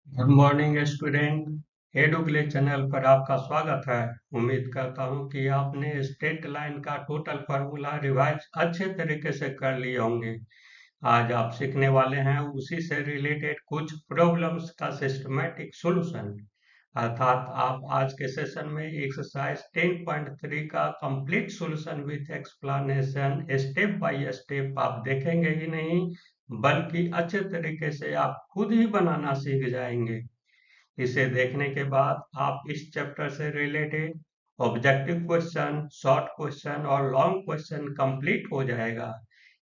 Good morning student. एडुक्ले channel पर आपका स्वागत है। उम्मीद करता हूं कि आपने स्ट्रेट लाइन का टोटल फार्मूला रिवाइज अच्छे तरीके से कर लिए होंगे। आज आप सीखने वाले हैं उसी से रिलेटेड कुछ प्रॉब्लम्स का सिस्टमैटिक सॉल्यूशन। अर्थात आप आज के सेशन में एक्सरसाइज 10.3 का complete solution with explanation step by step आप देखेंगे ही नहीं, बल्कि अच्छे तरीके से आप खुद ही बनाना सीख जाएंगे। इसे देखने के बाद आप इस चैप्टर से related objective question, short question और लॉन्ग क्वेश्चन कंप्लीट हो जाएगा।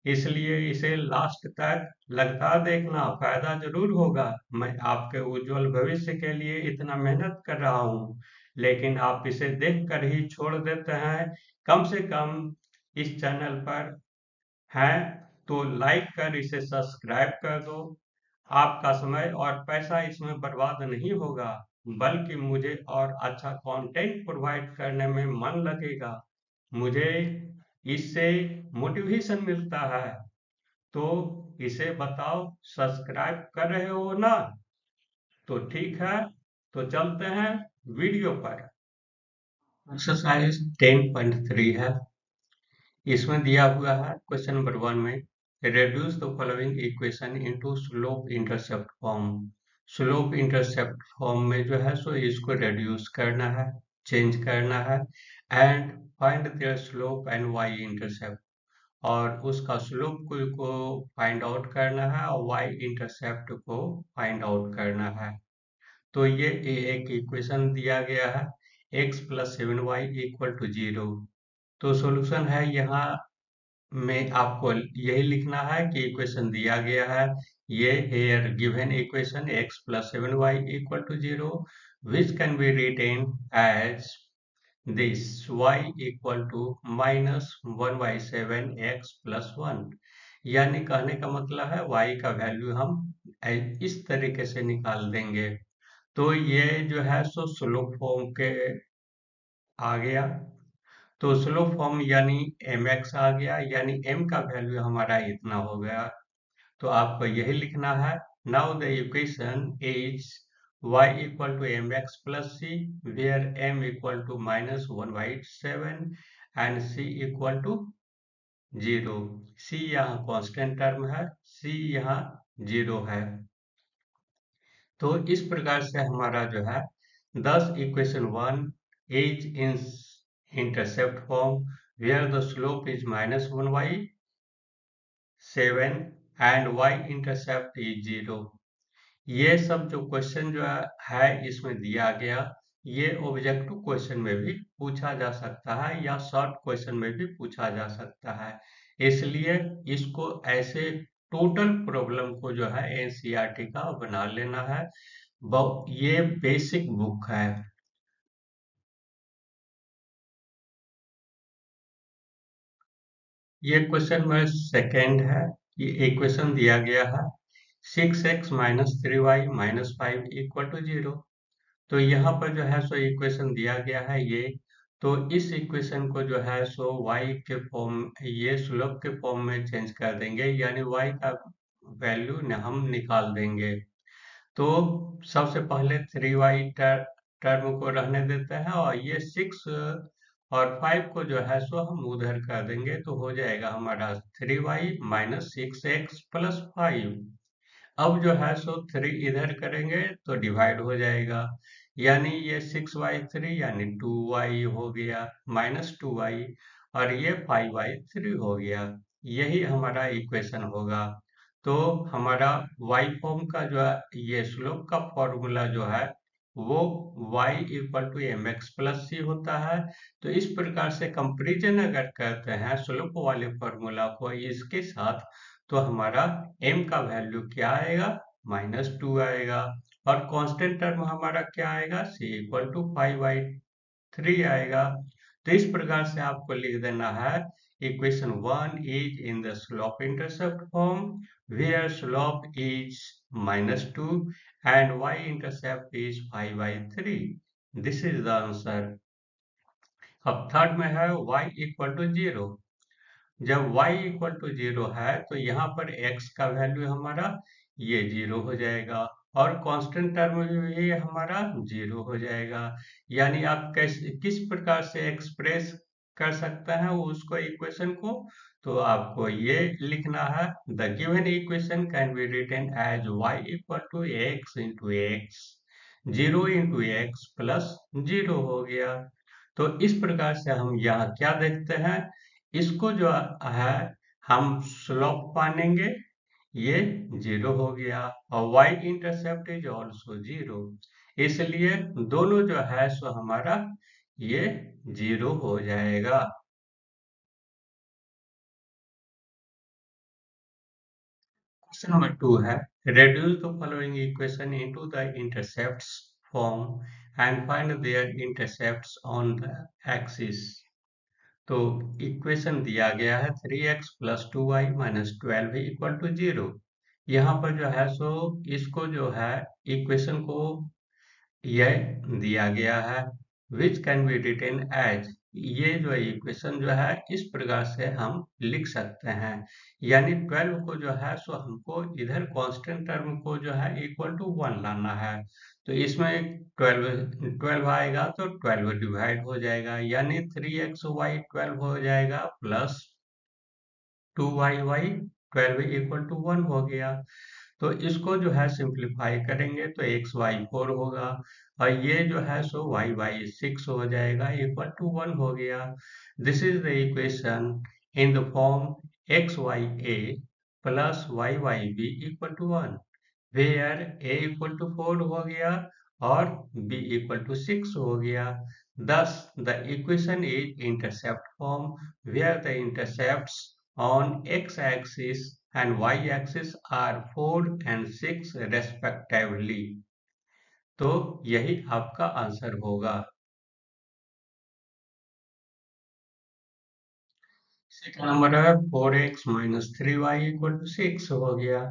इसलिए इसे लास्ट तक लगातार देखना, फायदा जरूर होगा। मैं आपके उज्जवल भविष्य के लिए इतना मेहनत कर रहा हूँ, लेकिन आप इसे देखकर ही छोड़ देते हैं। कम से कम इस चैनल पर हैं तो लाइक कर इसे सब्सक्राइब कर दो। आपका समय और पैसा इसमें बर्बाद नहीं होगा, बल्कि मुझे और अच्छा कंटेंट प्रोवाइड करने में मन लगेगा। मुझे इससे मोटिवेशन मिलता है। तो इसे बताओ, सब्सक्राइब कर रहे हो ना? तो ठीक है, तो चलते हैं वीडियो पर। एक्सरसाइज 10.3 है। इसमें दिया हुआ है क्वेश्चन नंबर 1 में reduce the following equation into slope intercept form। Slope intercept form में जो है सो इसको reduce करना है, चेंज करना है and find their slope and y intercept, और उसका स्लोप को फाइंड आउट करना है और वाई इंटरसेप्ट को फाइंड आउट करना है। तो ये एक इक्वेशन दिया गया है x plus 7y equal to 0। तो सॉल्यूशन है यहाँ में आपको यही लिखना है कि इक्वेशन दिया गया है, ये here given equation x plus 7y equal to 0 which can be written as this y equal to minus 1/7 x plus 1। यानी कहने का मतलब है y का वैल्यू हम इस तरीके से निकाल देंगे। तो ये जो है सो स्लोप फॉर्म के आ गया। तो स्लो फॉर्म यानी mx आ गया, यानी m का वैल्यू हमारा इतना हो गया। तो आपको यही लिखना है, now the equation is y equal to mx plus c where m equal to minus 1/7 and c equal to 0। c यहाँ कांस्टेंट टर्म है, c यहाँ 0 है। तो इस प्रकार से हमारा जो है 10 equation 1 is in intercept form where the slope is minus 1/7 and y intercept is 0। ये सब जो क्वेश्चन जो है इसमें दिया गया, ये ऑब्जेक्टिव क्वेश्चन में भी पूछा जा सकता है या शॉर्ट क्वेश्चन में भी पूछा जा सकता है। इसलिए इसको ऐसे टोटल प्रॉब्लम को जो है एनसीईआरटी का बना लेना है। ये बेसिक बुक है। ये क्वेश्चन में सेकेंड है। ये इक्वेशन दिया गया है 6x minus 3y minus 5 equal to 0। तो यहाँ पर जो है सो इक्वेशन दिया गया है ये। तो इस इक्वेशन को जो है सो y के फॉर्म, ये स्लोप के फॉर्म में चेंज कर देंगे, यानी y का वैल्यू हम निकाल देंगे। तो सबसे पहले 3y टर्म को रहने देते हैं और ये 6 और 5 को जो है सो हम उधर कर देंगे, तो हो जाएगा हमारा 3y माइनस 6x प्लस 5। अब जो है सो 3 इधर करेंगे तो डिवाइड हो जाएगा, यानी ये 6/3 यानी 2y हो गया माइनस 2y, और ये 5/3 हो गया। यही हमारा इक्वेशन होगा। तो हमारा y फॉर्म का जो है ये स्लोप का फॉर्मूला जो है वो y equal to mx plus c होता है। तो इस प्रकार से कंपेरिजन अगर करते हैं स्लोप वाले फॉर्मूला को इसके साथ, तो हमारा m का वैल्यू क्या आएगा, -2 आएगा, और कांस्टेंट टर्म हमारा क्या आएगा, c इक्वल टू 5/3 आएगा। तो इस प्रकार से आपको लिख देना है equation 1 is in the slope intercept form where slope is -2 and y-intercept is 5/3। This is the answer। अब थर्ड में है y इक्वल टू 0। जब y इक्वल टू 0 है तो यहाँ पर x का वैल्यू हमारा ये 0 हो जाएगा, और कांस्टेंट टर्म में भी हमारा 0 हो जाएगा। यानी आप किस प्रकार से एक्सप्रेस कर सकते हैं उसको इक्वेशन को, तो आपको ये लिखना है, the given equation can be written as y equal to x into x, 0 × x plus 0 हो गया। तो इस प्रकार से हम यहाँ क्या देखते हैं, इसको जो है हम स्लोप मानेंगे, ये 0 हो गया, और y इंटरसेप्ट इज ऑल्सो 0, इसलिए दोनों जो है सो हमारा ये 0 हो जाएगा। क्वेश्चन नंबर 2 है, reduce the following equation into the intercepts form and find their intercepts on the axis। तो इक्वेशन दिया गया है 3x plus 2y minus 12 equal to 0। यहाँ पर जो है सो इसको जो है इक्वेशन को यह दिया गया है, which can be written as, ये जो इक्वेशन जो है इस प्रकार से हम लिख सकते हैं। यानी 12 को जो है सो हमको इधर कांस्टेंट टर्म को जो है इक्वल टू 1 लाना है, तो इसमें 12 आएगा तो 12 डिवाइड हो जाएगा, यानी 3xy 12 हो जाएगा प्लस 2yy 12 इक्वल टू 1 हो गया। तो इसको जो है सिंप्लीफाई करेंगे तो एक्स वाई 4 होगा, और ये जो है सो वाई वाई 6 हो जाएगा इक्वल टू 1 हो गया। This is the equation in the form x y a plus y y b equal to 1, where a equal to 4 हो गया और बी इक्वल टू 6 हो गया। Thus, the equation is intercept form where the intercepts on x-axis and y-axis are 4 and 6 respectively। तो यही आपका answer होगा। Second number है 4x minus 3y equal to 6 हो गया।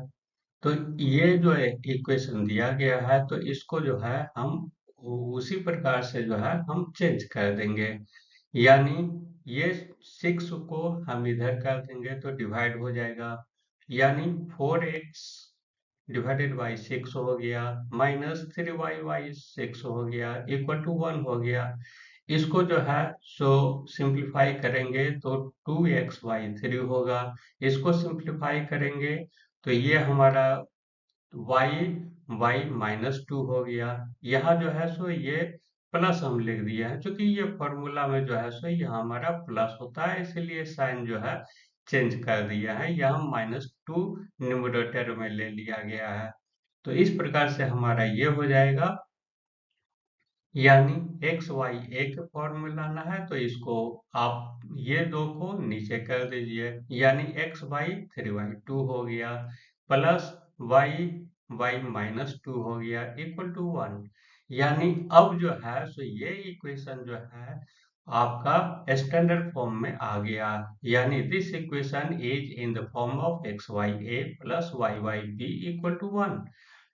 तो ये जो इक्वेशन दिया गया है तो इसको जो है हम उसी प्रकार से जो है हम चेंज कर देंगे, यानी ये 6 को हम इधर कर देंगे तो डिवाइड हो जाएगा, यानी 4x डिवाइडेड बाई 6 हो गया माइनस 3y बाई 6 हो गया इक्वल टू 1 हो गया। इसको जो है सो सिंप्लीफाई करेंगे तो 2x/3 होगा। इसको सिंप्लीफाई करेंगे तो ये हमारा y माइनस 2 हो गया। यहाँ जो है सो ये प्लस हम लिख दिए हैं, क्योंकि ये फॉर्मूला में जो है सो यहाँ हमारा प्लस होता है, इसलिए साइन जो है चेंज कर दिया है, यहाँ -2 न्यूमरेटर में ले लिया गया है। तो इस प्रकार से हमारा ये हो जाएगा, यानी एक्स वाई एक फॉर्म में लाना है तो इसको आप ये दो को नीचे कर दीजिए, यानी एक्स वाई 3y2 हो गया प्लस वाई वाई माइनस 2 हो गया इक्वल टू 1। यानी अब जो है सो ये इक्वेशन जो है आपका स्टैंडर्ड फॉर्म में आ गया, यानी this equation is in the form of x y a plus y y b equal to 1,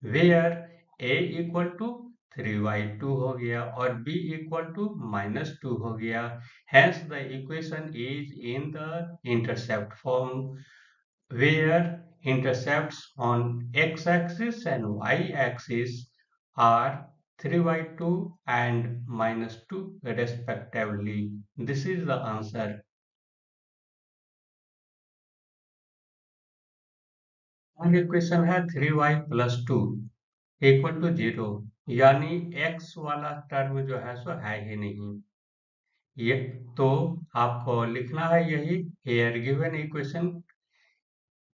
where a equal to 3y2 हो गया और b इक्वल टू -2 हो गया। Hence the equation is in the intercept form where intercepts on x-axis and y-axis are 3y2 and -2 respectively। This is the answer। आगे question है 3y plus 2 equal to 0, यानी x वाला term जो है सो है ही नहीं। ये तो आपको लिखना है यही, here given equation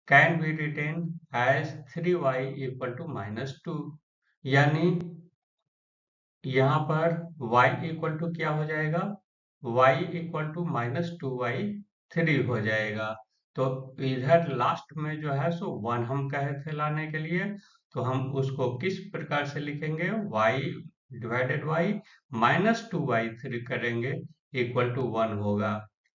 can be written as 3y equal to -2, यानी यहाँ पर y इक्वल टू क्या हो जाएगा, y इक्वल टू -2y 3 हो जाएगा। तो इधर लास्ट में जो है सो 1 हम कहे थे लाने के लिए, तो हम उसको किस प्रकार से लिखेंगे, y डिवाइडेड y -2y 3 करेंगे इक्वल टू 1 होगा।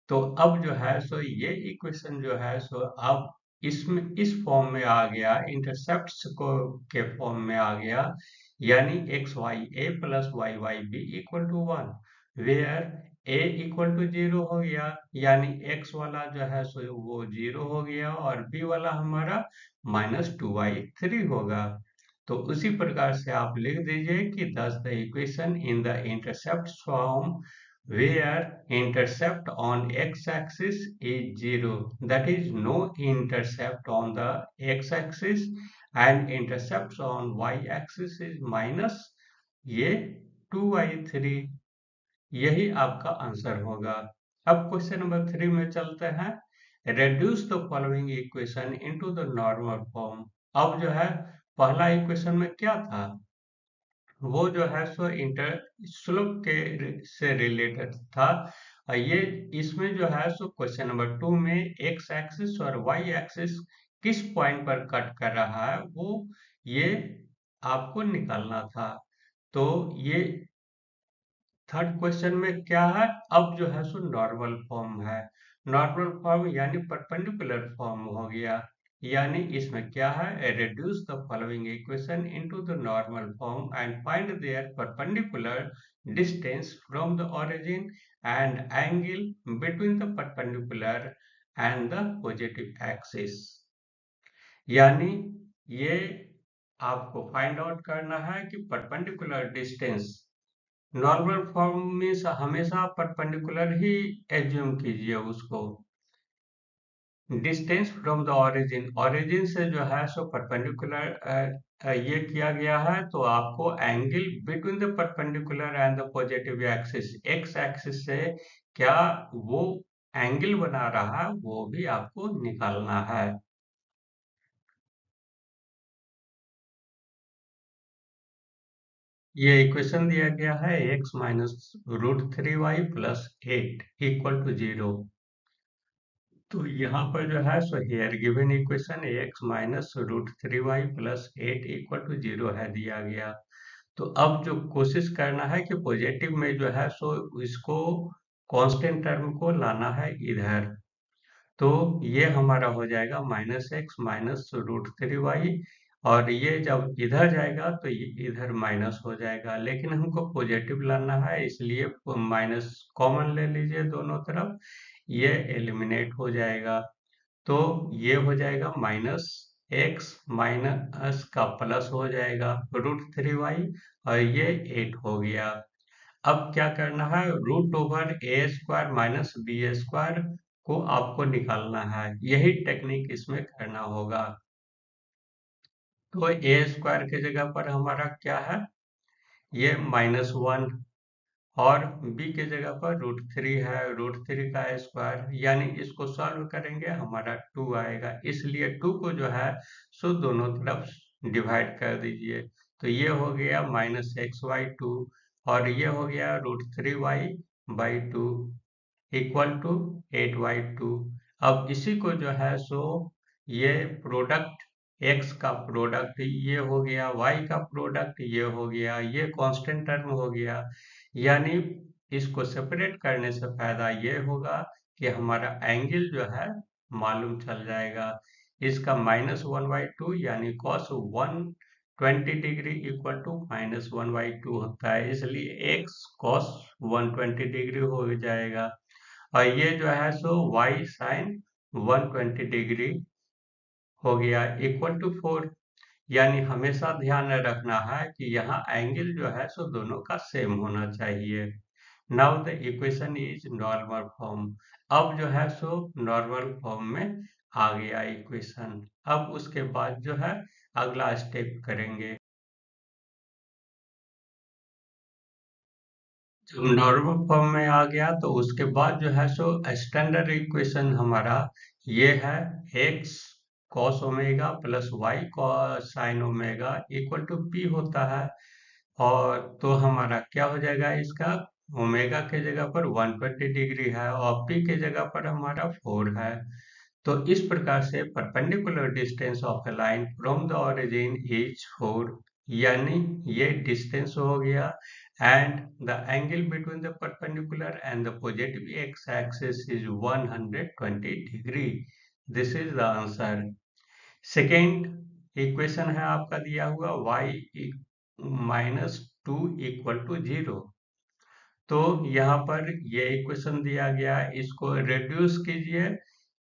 तो अब जो है सो ये इक्वेशन जो है सो अब इसमें इस फॉर्म में आ गया, इंटरसेप्ट्स को के फॉर्म में आ गया, यानी x y a plus y y b equal to 1, where a equal to 0 हो गया, यानी एक्स वाला जो है सो वो 0 हो गया और बी वाला हमारा -2y 3 होगा। तो उसी प्रकार से आप लिख दीजिए कि thus the equation in the intercept form where intercept on x-axis is 0, that is no intercept on the x-axis and intercepts on y-axis is minus ये 2y3, यही आपका आंसर होगा। अब क्वेश्चन नंबर 3 में चलते हैं। Reduce the following equation into the normal form. अब जो है पहला इक्वेशन में क्या था, वो जो है सो इंटर स्लोप के से रिलेटेड था। ये इसमें जो है सो क्वेश्चन नंबर 2 में एक्स एक्सिस और वाई एक्सिस किस पॉइंट पर कट कर रहा है वो ये आपको निकालना था। तो ये थर्ड क्वेश्चन में क्या है, अब जो है सो नॉर्मल फॉर्म है। नॉर्मल फॉर्म यानी परपेंडिकुलर फॉर्म हो गया। यानी इसमें क्या है, reduce the following equation into the normal form and find their perpendicular distance from the origin and angle between the perpendicular and the positive axis. यानी ये आपको फाइंड आउट करना है कि परपेंडिकुलर डिस्टेंस, नॉर्मल फॉर्म में हमेशा perpendicular ही assume कीजिए उसको। Distance from the origin, origin से जो है सो परपेंडिकुलर ये किया गया है, तो आपको angle between the perpendicular and the positive axis, x axis से क्या वो एंगल बना रहा है वो भी आपको निकालना है। ये इक्वेशन दिया गया है x minus √3y plus 8 equal to 0। तो यहाँ पर जो है सो here given equation x minus √3y plus 8 equal to 0 है दिया गया। तो अब जो कोशिश करना है कि पॉजिटिव में जो है सो इसको कांस्टेंट टर्म को लाना है इधर। तो ये हमारा हो जाएगा -x माइनस √3y, और ये जब इधर जाएगा तो ये इधर माइनस हो जाएगा, लेकिन हमको पॉजिटिव लाना है इसलिए माइनस कॉमन ले लीजिए दोनों तरफ, ये एलिमिनेट हो जाएगा। तो ये हो जाएगा -x माइनस का प्लस हो जाएगा √3y, और ये 8 हो गया। अब क्या करना है, √a² माइनस b² को आपको निकालना है, यही टेक्निक इसमें करना होगा। तो a² के जगह पर हमारा क्या है, ये -1, और b के जगह पर √3 है, √3 का स्क्वायर, यानी इसको सॉल्व करेंगे हमारा 2 आएगा, इसलिए 2 को जो है सो दोनों तरफ डिवाइड कर दीजिए। तो ये हो गया -x/2, और ये हो गया √3y/2 इक्वल टू 8/2। अब इसी को जो है सो ये प्रोडक्ट, x का प्रोडक्ट ये हो गया, y का प्रोडक्ट ये हो गया, ये कांस्टेंट टर्म हो गया। यानी इसको सेपरेट करने से फायदा ये होगा कि हमारा एंगल जो है मालूम चल जाएगा। इसका -1/2 यानी cos 120 डिग्री इक्वल टू -1/2 होता है, इसलिए x cos 120 डिग्री हो जाएगा, और ये जो है सो y sin 120 डिग्री हो गया इक्वल टू 4। यानी हमेशा ध्यान में रखना है कि यहाँ एंगल जो है सो दोनों का सेम होना चाहिए। Now the equation is normal form. अब जो है सो नॉर्मल फॉर्म में आ गया इक्वेशन। अब उसके बाद जो है अगला स्टेप करेंगे। जब नॉर्मल फॉर्म में आ गया तो उसके बाद जो है सो स्टैंडर्ड इक्वेशन हमारा ये है, x cos omega plus y sin omega equal to p होता है। और तो हमारा क्या हो जाएगा, इसका ओमेगा के जगह पर 120 डिग्री है और p के जगह पर हमारा 4 है। तो इस प्रकार से perpendicular distance of A line from the origin is 4, यानी ये डिस्टेंस हो गया, and the angle between the perpendicular and the positive x axis is 120 degree. This is the answer. Second equation है आपका दिया हुआ y -2 इक्वल टू 0। तो यहाँ पर ये इक्वेशन दिया गया, इसको रिड्यूस कीजिए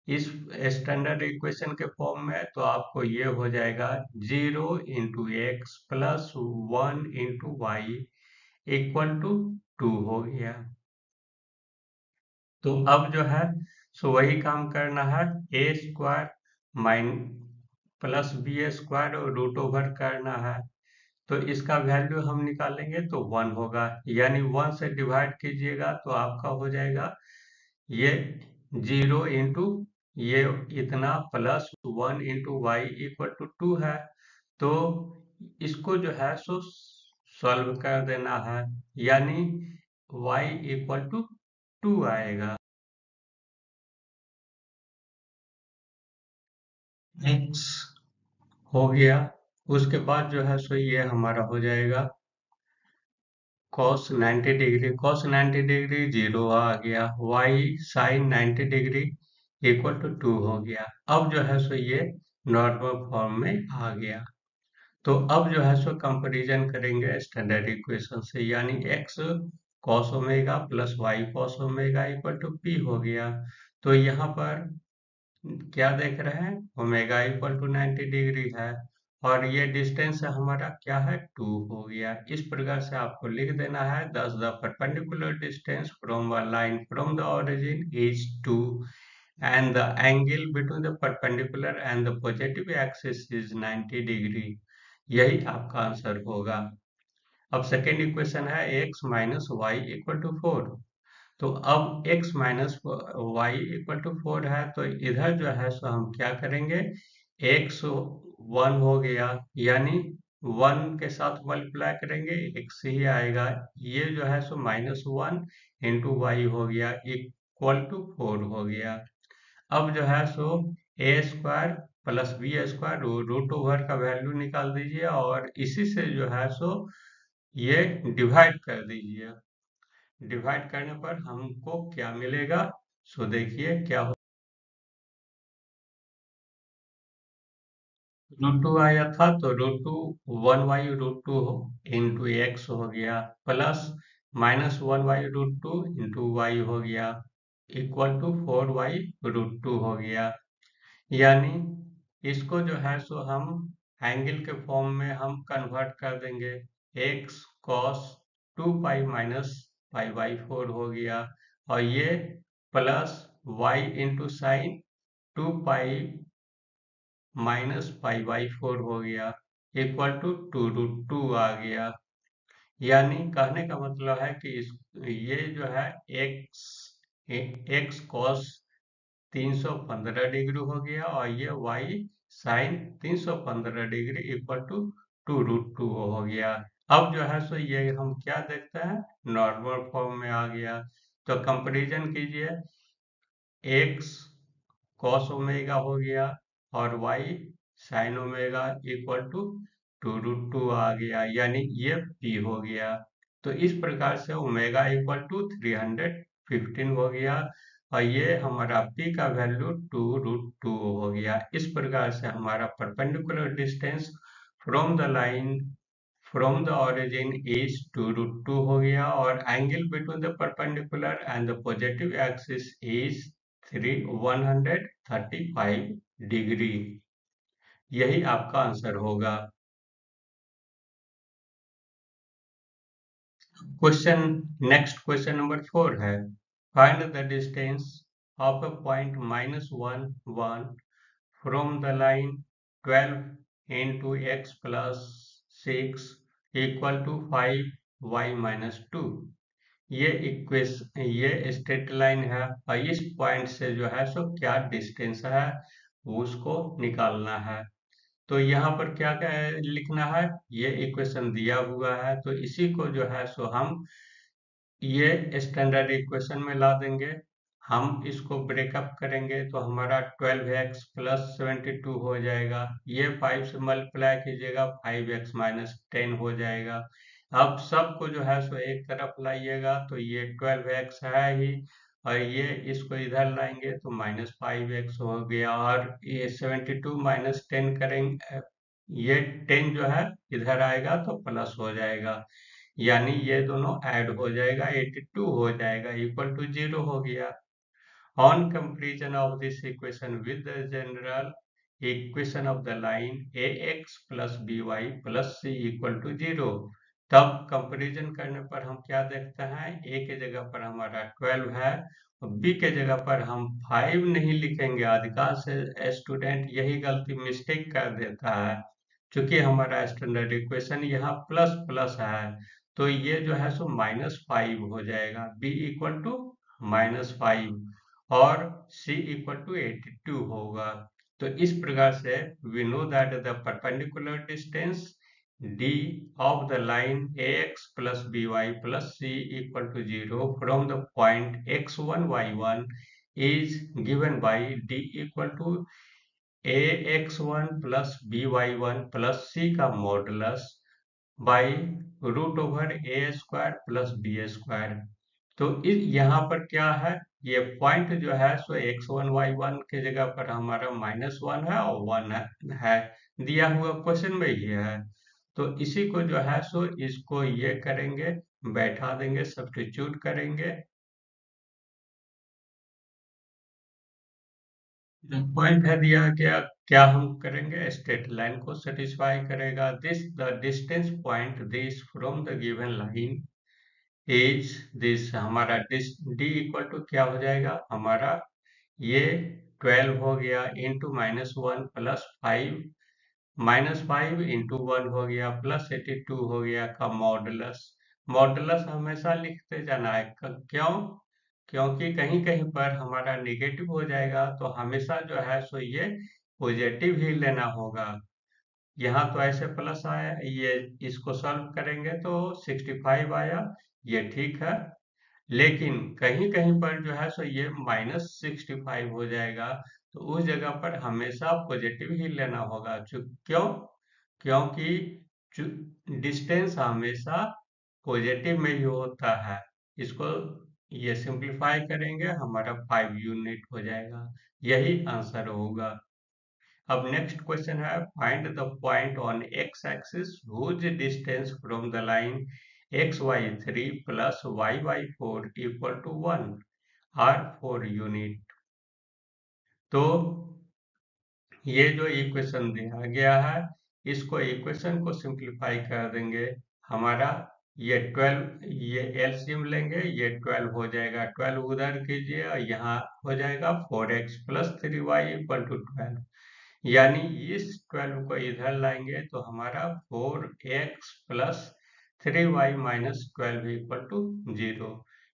इस स्टैंडर्ड इक्वेशन के फॉर्म में तो आपको ये हो जाएगा 0 × x plus 1 × y equal to 2 हो गया। तो अब जो है सो वही काम करना है, a² mine plus b² root over करना है। तो इसका वैल्यू हम निकालेंगे तो 1 होगा, यानी 1 से डिवाइड कीजिएगा तो आपका हो जाएगा ये 0 इंटू ये इतना प्लस 1 × y इक्वल टू 2 है। तो इसको जो है सो सॉल्व कर देना है, यानी y इक्वल टू 2 आएगा। x हो गया, उसके बाद जो है सो ये हमारा हो जाएगा cos 90 डिग्री, cos 90 डिग्री 0 आ गया, y sin 90 degree equal to 2 हो गया। अब जो है सो ये नॉर्मल फॉर्म में आ गया। तो अब जो है सो कंपैरिजन करेंगे स्टैंडर्ड इक्वेशन से, यानी x cos omega plus y cos omega equal to p हो गया। तो यहाँ पर क्या देख रहे हैं, ओमेगा इक्वल टू 90 डिग्री है और ये डिस्टेंस हमारा क्या है, 2 हो गया। इस प्रकार से आपको लिख देना है thus the perpendicular distance from a line from the origin is 2 and the angle between the perpendicular and the positive axis is 90 degree. यही आपका आंसर होगा। अब सेकेंड इक्वेशन है x minus y equal to 4। तो अब x minus y equal to 4 है, तो इधर जो है सो हम क्या करेंगे, x 1 हो गया, यानी 1 के साथ मल्टीप्लाई करेंगे x ही आएगा। ये जो है सो -1 इंटू वाई हो गया इक्वल टू 4 हो गया। अब जो है सो a² plus b² root over का वैल्यू निकाल दीजिए और इसी से जो है सो ये डिवाइड कर दीजिए। डिवाइड करने पर हमको क्या मिलेगा, सो देखिए क्या हो, √2 आया था तो √2 1/√2 इंटू एक्स हो गया, प्लस -1/√2 इंटू वाई हो गया इक्वल टू 4/√2 हो गया। यानी इसको जो है सो हम एंगल के फॉर्म में हम कन्वर्ट कर देंगे, x cos 2π माइनस π/4 हो गया और ये plus y into sine 2π minus π/4 हो गया इक्वल टू 2√2 आ गया। यानी कहने का मतलब है कि ये जो है x cos 315 डिग्री हो गया और ये y sine 315 degree equal to 2√2 हो गया। अब जो है सो ये हम क्या देखते हैं, नॉर्मल फॉर्म में आ गया। तो कंपैरिजन कीजिए, x cos ओमेगा हो गया और y sin omega equal to 2√2 आ गया, यानी ये p हो गया। तो इस प्रकार से ओमेगा इक्वल टू 315 हो गया और ये हमारा p का वैल्यू 2√2 हो गया। इस प्रकार से हमारा perpendicular distance from the line from the origin is 2√2 हो गया और angle between the perpendicular and the positive axis is 135 degree. यही आपका आंसर होगा। क्वेश्चन नेक्स्ट क्वेश्चन नंबर 4 है, find the distance of a point -1 1 from the line 12 into x plus 6 equal to 5y-2। ये straight line है और इस point से जो है सो क्या डिस्टेंस है उसको निकालना है। तो यहाँ पर क्या क्या लिखना है, ये इक्वेशन दिया हुआ है तो इसी को जो है सो हम ये स्टैंडर्ड इक्वेशन में ला देंगे। हम इसको ब्रेकअप करेंगे तो हमारा 12x प्लस 72 हो जाएगा, ये 5 से मल्टीप्लाई कीजिएगा 5x माइनस 10 हो जाएगा। अब सबको जो है सो एक तरफ लाइएगा तो ये 12x है ही और ये इसको इधर लाएंगे तो -5x हो गया और ये 72 माइनस 10 करेंगे, ये 10 जो है इधर आएगा तो प्लस हो जाएगा, यानी ये दोनों ऐड हो जाएगा 82 हो जाएगा इक्वल टू 0 हो गया। On comparison of this equation with the general equation of the line ax plus by plus c equal to 0, तब कंपैरिजन करने पर हम क्या देखते हैं, a के जगह पर हमारा 12 है और b के जगह पर हम 5 नहीं लिखेंगे। अधिकांश स्टूडेंट यही गलती मिस्टेक कर देता है, क्योंकि हमारा स्टैंडर्ड इक्वेशन यहाँ प्लस प्लस है, तो ये जो है सो -5 हो जाएगा, b इक्वल टू -5 और c इक्वल टू 82 होगा। तो इस प्रकार से we know that the perpendicular distance d of the line ax plus by plus c equal to 0 from the point x1 y1 is given by d equal to ax1 plus by1 plus c का modulus by root over A square plus B square. तो इस यहाँ पर क्या है, ये point जो है सो x1 y1 के जगह पर हमारा -1 है और 1 है, दिया हुआ क्वेश्चन में ही है। तो इसी को जो है सो इसको ये करेंगे, बैठा देंगे, सब्स्टिट्यूट करेंगे। जो पॉइंट है दिया गया, क्या हम करेंगे, स्ट्रेट लाइन को सेटिस्फाई करेगा। This the distance point this from the given line is this, हमारा डी इक्वल टू क्या हो जाएगा हमारा, ये 12 हो गया इंटू -1 प्लस 5, -5 इंटू 1 हो गया प्लस 82 हो गया का मॉडुलस। मॉडुलस हमेशा लिखते जाना है, क्यों, क्योंकि कहीं कहीं पर हमारा निगेटिव हो जाएगा, तो हमेशा जो है सो ये पॉजिटिव ही लेना होगा। यहाँ तो ऐसे प्लस आया, ये इसको सॉल्व करेंगे तो 65 आया, ये ठीक है। लेकिन कहीं कहीं पर जो है सो ये -65 हो जाएगा, तो उस जगह पर हमेशा पॉजिटिव ही लेना होगा। क्यों, क्योंकि डिस्टेंस हमेशा पॉजिटिव में ही होता है। इसको ये सिंप्लीफाई करेंगे, हमारा 5 यूनिट हो जाएगा, यही आंसर होगा। अब नेक्स्ट क्वेश्चन है, find the point on x axis whose distance from the line xy3 plus y4 equal to 1 are 4 unit. तो ये जो इक्वेशन दिया गया है, इसको इक्वेशन को सिंप्लीफाई कर देंगे। हमारा ये 12, ये एलसीएम लेंगे, ये 12 हो जाएगा, 12 उधर कीजिए और यहाँ हो जाएगा 4x plus 3y equal to 12, यानी इस 12 को इधर लाएंगे तो हमारा 4x plus 3y minus 12 equal to 0।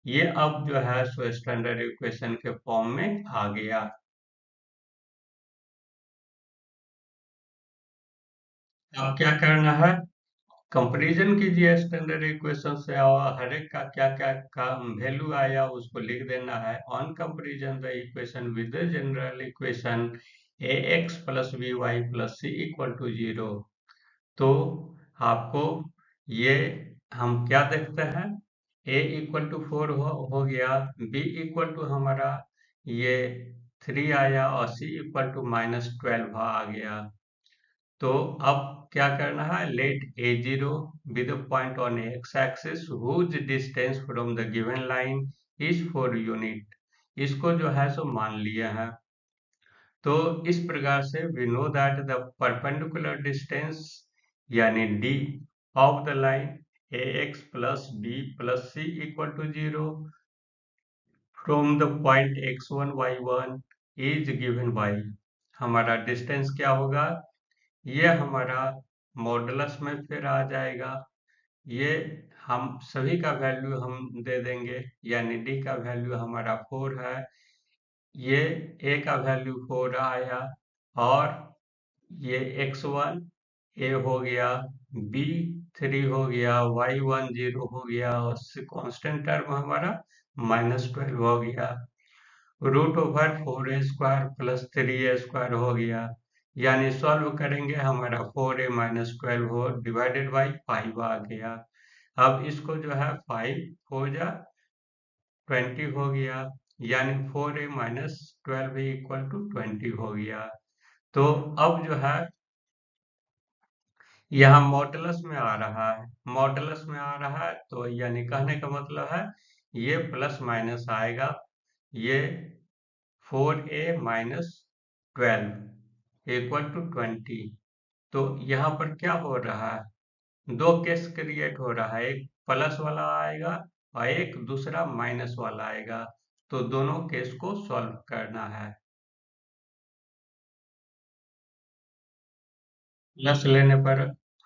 ये अब जो है सो स्टैंडर्ड इक्वेशन के फॉर्म में आ गया। अब क्या करना है, कंपैरिजन कीजिए स्टैंडर्ड इक्वेशन से और हर एक का क्या क्या का वैल्यू आया उसको लिख देना है। On comparison the equation with the general equation ax plus by plus c equal to 0, तो आपको ये हम क्या देखते हैं, a इक्वल टू 4 हो गया, b इक्वल टू हमारा ये 3 आया और c इक्वल टू -12 आ गया। तो अब क्या करना है, late a0 be the point on x axis whose distance from the given line is 4 unit, इसको जो है सो मान लिया है। तो इस प्रकार से we know that the perpendicular distance यानी d of the line ax plus b plus c equal to 0 from the point x1 y1 is given by, हमारा डिस्टेंस क्या होगा, ये हमारा मॉडुलस में फिर आ जाएगा। ये हम सभी का वैल्यू हम दे देंगे, यानी डी का वैल्यू हमारा 4 है, ये ए का वैल्यू 4 आया और ये x1 ए हो गया, बी 3 हो गया, y1 0 हो गया और कांस्टेंट टर्म हमारा -12 हो गया, root over 4a square plus 3a square हो गया, यानी सॉल्व करेंगे हमारा 4a माइनस 12 हो डिवाइडेड बाई 5 आ गया। अब इसको जो है 5 हो जा 20 हो गया, यानी 4a माइनस 12 इक्वल टू 20 हो गया। तो अब जो है यहाँ मॉडुलस में आ रहा है, मॉडुलस में आ रहा है, तो यानी कहने का मतलब है ये प्लस माइनस आएगा, ये 4a-12 इक्वल टू 20। तो यहाँ पर क्या हो रहा है, दो केस क्रिएट हो रहा है, एक प्लस वाला आएगा और एक दूसरा माइनस वाला आएगा। तो दोनों केस को सॉल्व करना है। प्लस लेने पर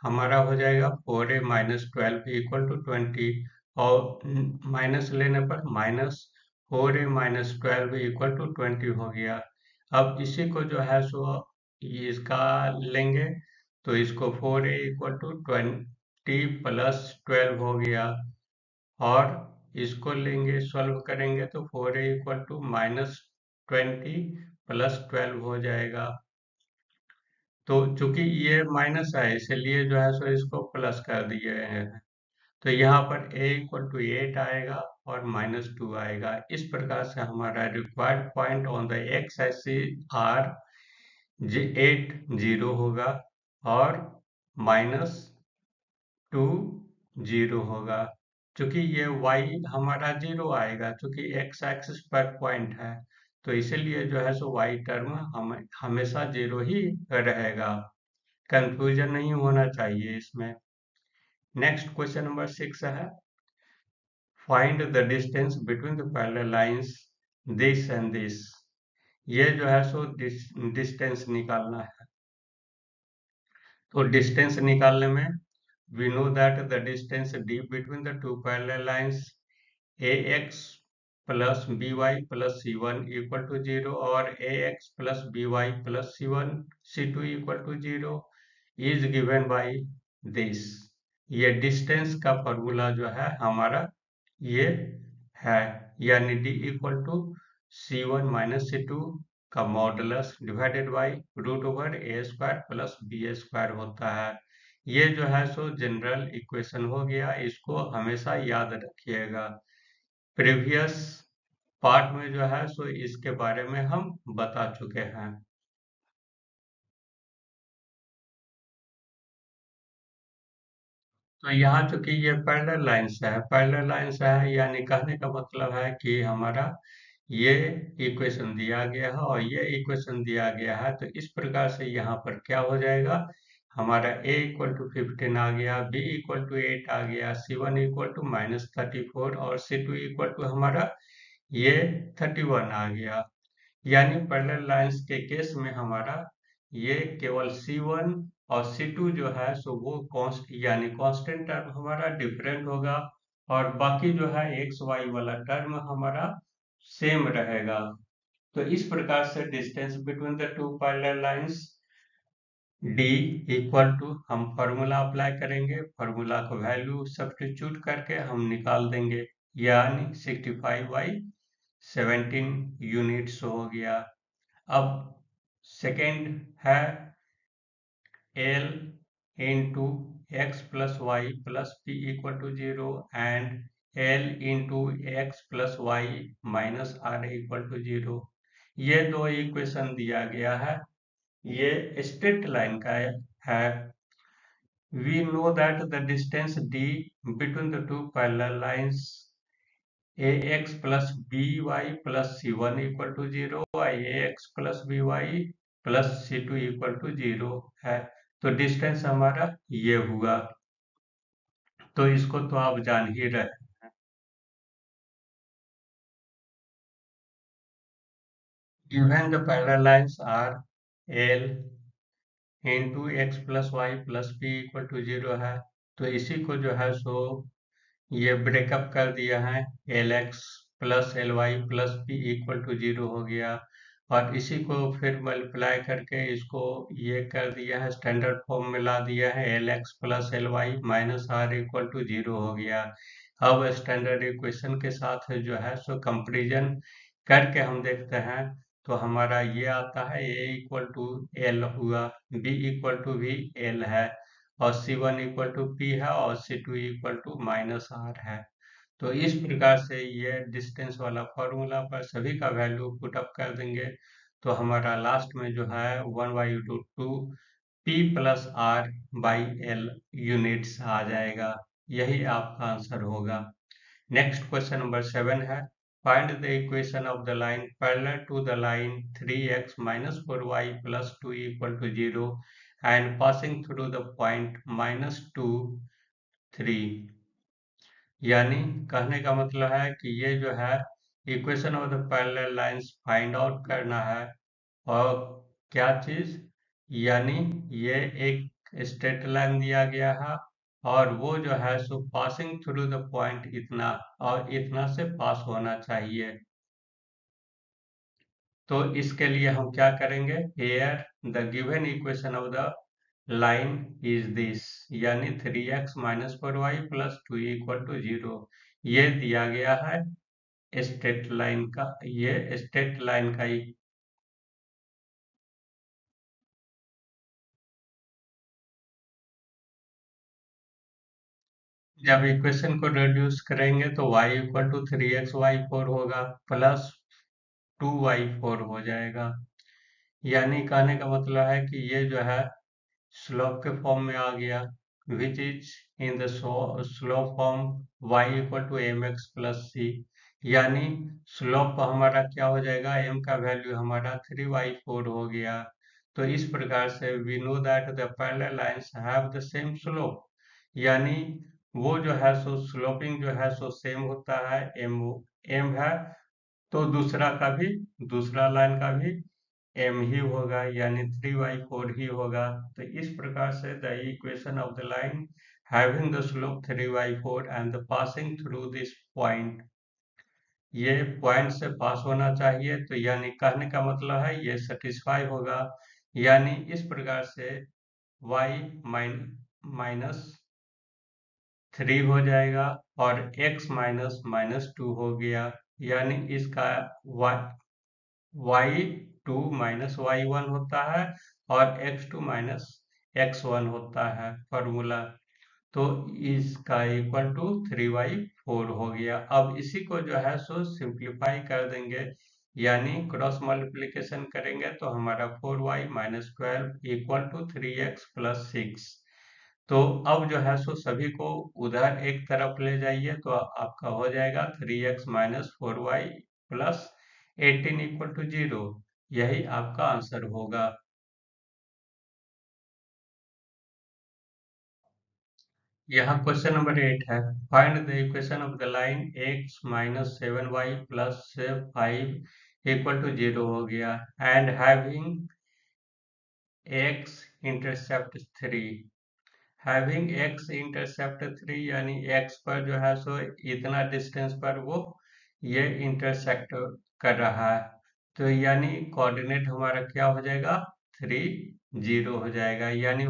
हमारा हो जाएगा 4a-12 इक्वल टू 20, और माइनस लेने पर -4a-12 इक्वल टू 20 हो गया। अब इसी को जो है सो ये इसका लेंगे, तो इसको 4a इक्वल टू 20 प्लस 12 हो गया, और इसको लेंगे सॉल्व करेंगे तो 4a इक्वल टू -20 प्लस 12 हो जाएगा। तो चूंकि ये माइनस है, इसलिए जो है सो इसको प्लस कर दिए हैं। तो यहाँ पर a इक्वल टू 8 आएगा और -2 आएगा। इस प्रकार से हमारा required point on the x axis are 8 0 होगा और -2 0 होगा। चूंकि ये y हमारा 0 आएगा, चूंकि x एक्सिस पर पॉइंट है, तो इसीलिए जो है सो y टर्म हमेशा 0 ही रहेगा। कंफ्यूजन नहीं होना चाहिए इसमें। नेक्स्ट क्वेश्चन नंबर 6 है, find the distance between the parallel lines this and this. ये जो है सो डिस्टेंस निकालना है। तो डिस्टेंस निकालने में we know that the distance d between the two parallel lines ax plus by plus c1 equal to 0 और ax plus by plus c1 c2 equal to 0 is given by this। ये distance का formula जो है हमारा ये है, यानी d equal to c1 minus c2 का modulus divided by √a² plus b² होता है। ये जो है सो जनरल इक्वेशन हो गया, इसको हमेशा याद रखिएगा। प्रीवियस पार्ट में जो है सो इसके बारे में हम बता चुके हैं। तो यहाँ चूंकि ये पैरेलल लाइंस है, पैरेलल लाइंस है यानी कहने का मतलब है कि हमारा ये इक्वेशन दिया गया है और ये इक्वेशन दिया गया है। तो इस प्रकार से यहाँ पर क्या हो जाएगा, हमारा a इक्वल टू 15 आ गया, b इक्वल टू 8 आ गया, c1 इक्वल टू -34 और c2 इक्वल टू हमारा ये 31 आ गया। यानी पैरेलल लाइंस के केस में हमारा ये केवल C1 और C2 जो है सो वो यानी कांस्टेंट टर्म हमारा डिफरेंट होगा, और बाकी जो है एक्स वाई वाला टर्म हमारा सेम रहेगा। तो इस प्रकार से distance between the two parallel lines d equal to, हम फॉर्मूला अप्लाई करेंगे, फॉर्मूला को वैल्यू सब्स्टिट्यूट करके हम निकाल देंगे, यानी 65/17 यूनिट्स हो गया। अब सेकेंड है L into x plus y plus p equal to 0 and L into x plus Y minus r equal to 0। ये दो इक्वेशन दिया गया है, ये स्ट्रेट लाइन का है। We know that the distance d between the two parallel lines ax plus by plus c1 equal to 0 ax plus by plus c2 equal to 0 है। तो डिस्टेंस हमारा ये हुआ, तो इसको तो आप जान ही रहे। Given the parallel lines are L into x plus y plus p equal to 0 है, तो इसी को जो है सो ये ब्रेकअप कर दिया है, Lx plus Ly plus p equal to 0 हो गया, और इसी को फिर मल्टीप्लाई करके इसको ये कर दिया है, स्टैंडर्ड फॉर्म में ला दिया है, Lx plus Ly minus r equal to 0 हो गया। अब स्टैंडर्ड इक्वेशन के साथ जो है सो कंपेरिजन करके हम देखते हैं, तो हमारा ये आता है a इक्वल टू एल हुआ, b इक्वल टू भी एल है, और C1 इक्वल टू पी है और C2 equal to minus are है। तो इस प्रकार से ये डिस्टेंस वाला फॉर्मूला पर सभी का वैल्यू पुट अप कर देंगे, तो हमारा लास्ट में जो है 1/√2 P plus R by L units आ जाएगा। यही आपका आंसर होगा। नेक्स्ट क्वेश्चन नंबर 7 है, Find the equation of the line parallel to the line 3x minus 4y plus 2 equal to 0 and passing through the point minus 2, 3। यानी कहने का मतलब है कि ये जो है equation of the parallel lines find out करना है। और क्या चीज, यानी ये एक स्ट्रेट लाइन दिया गया है और वो जो है सो पासिंग थ्रू द पॉइंट इतना और इतना से पास होना चाहिए। तो इसके लिए हम क्या करेंगे, here the given equation of the line is this, यानी 3x minus 4y plus 2 equal to 0। ये दिया गया है स्ट्रेट लाइन का, ये स्ट्रेट लाइन का ही। जब इक्वेशन को रिड्यूस करेंगे तो y equal to 3x y4 होगा प्लस 2y4 हो जाएगा। यानी कहने का मतलब है कि ये जो है स्लोप के फॉर्म में आ गया, which is in the slope form y equal to M X plus C. यानी स्लोप हमारा क्या हो जाएगा, m का वैल्यू हमारा 3y4 हो गया। तो इस प्रकार से we know that the parallel lines have the same slope, यानी वो जो है सो स्लोपिंग जो है सो सेम होता है, m है तो दूसरा का भी, दूसरा लाइन का भी m ही होगा, यानी 3y4 ही होगा। तो इस प्रकार से the equation of the line having the slope 3y4 and the passing through this point, ये पॉइंट से पास होना चाहिए। तो यानी कहने का मतलब है ये सेटिस्फाई होगा, यानी इस प्रकार से y माइनस 3 हो जाएगा और x माइनस माइनस 2 हो गया, यानी इसका y y2 माइनस y1 होता है और x2 माइनस x1 होता है फॉर्मूला। तो इसका इक्वल टू 3y4 हो गया। अब इसी को जो है सो सिंप्लीफाई कर देंगे, यानी क्रॉस मल्टीप्लिकेशन करेंगे तो हमारा 4y minus 12 equal to 3x plus 6। तो अब जो है सो सभी को उधर एक तरफ ले जाइए तो आपका हो जाएगा 3x minus 4y plus 18 equal to 0। यही आपका आंसर होगा। यहाँ क्वेश्चन नंबर 8 है, find the equation of the line x minus 7y plus 5 equal to 0 हो गया and having x intercept 3। Having x intercept 3 यानी x पर जो है सो इतना डिस्टेंस पर वो ये इंटरसेक्ट कर रहा है। तो यानी कोऑर्डिनेट हमारा क्या हो जाएगा, 3 0 हो जाएगा, यानी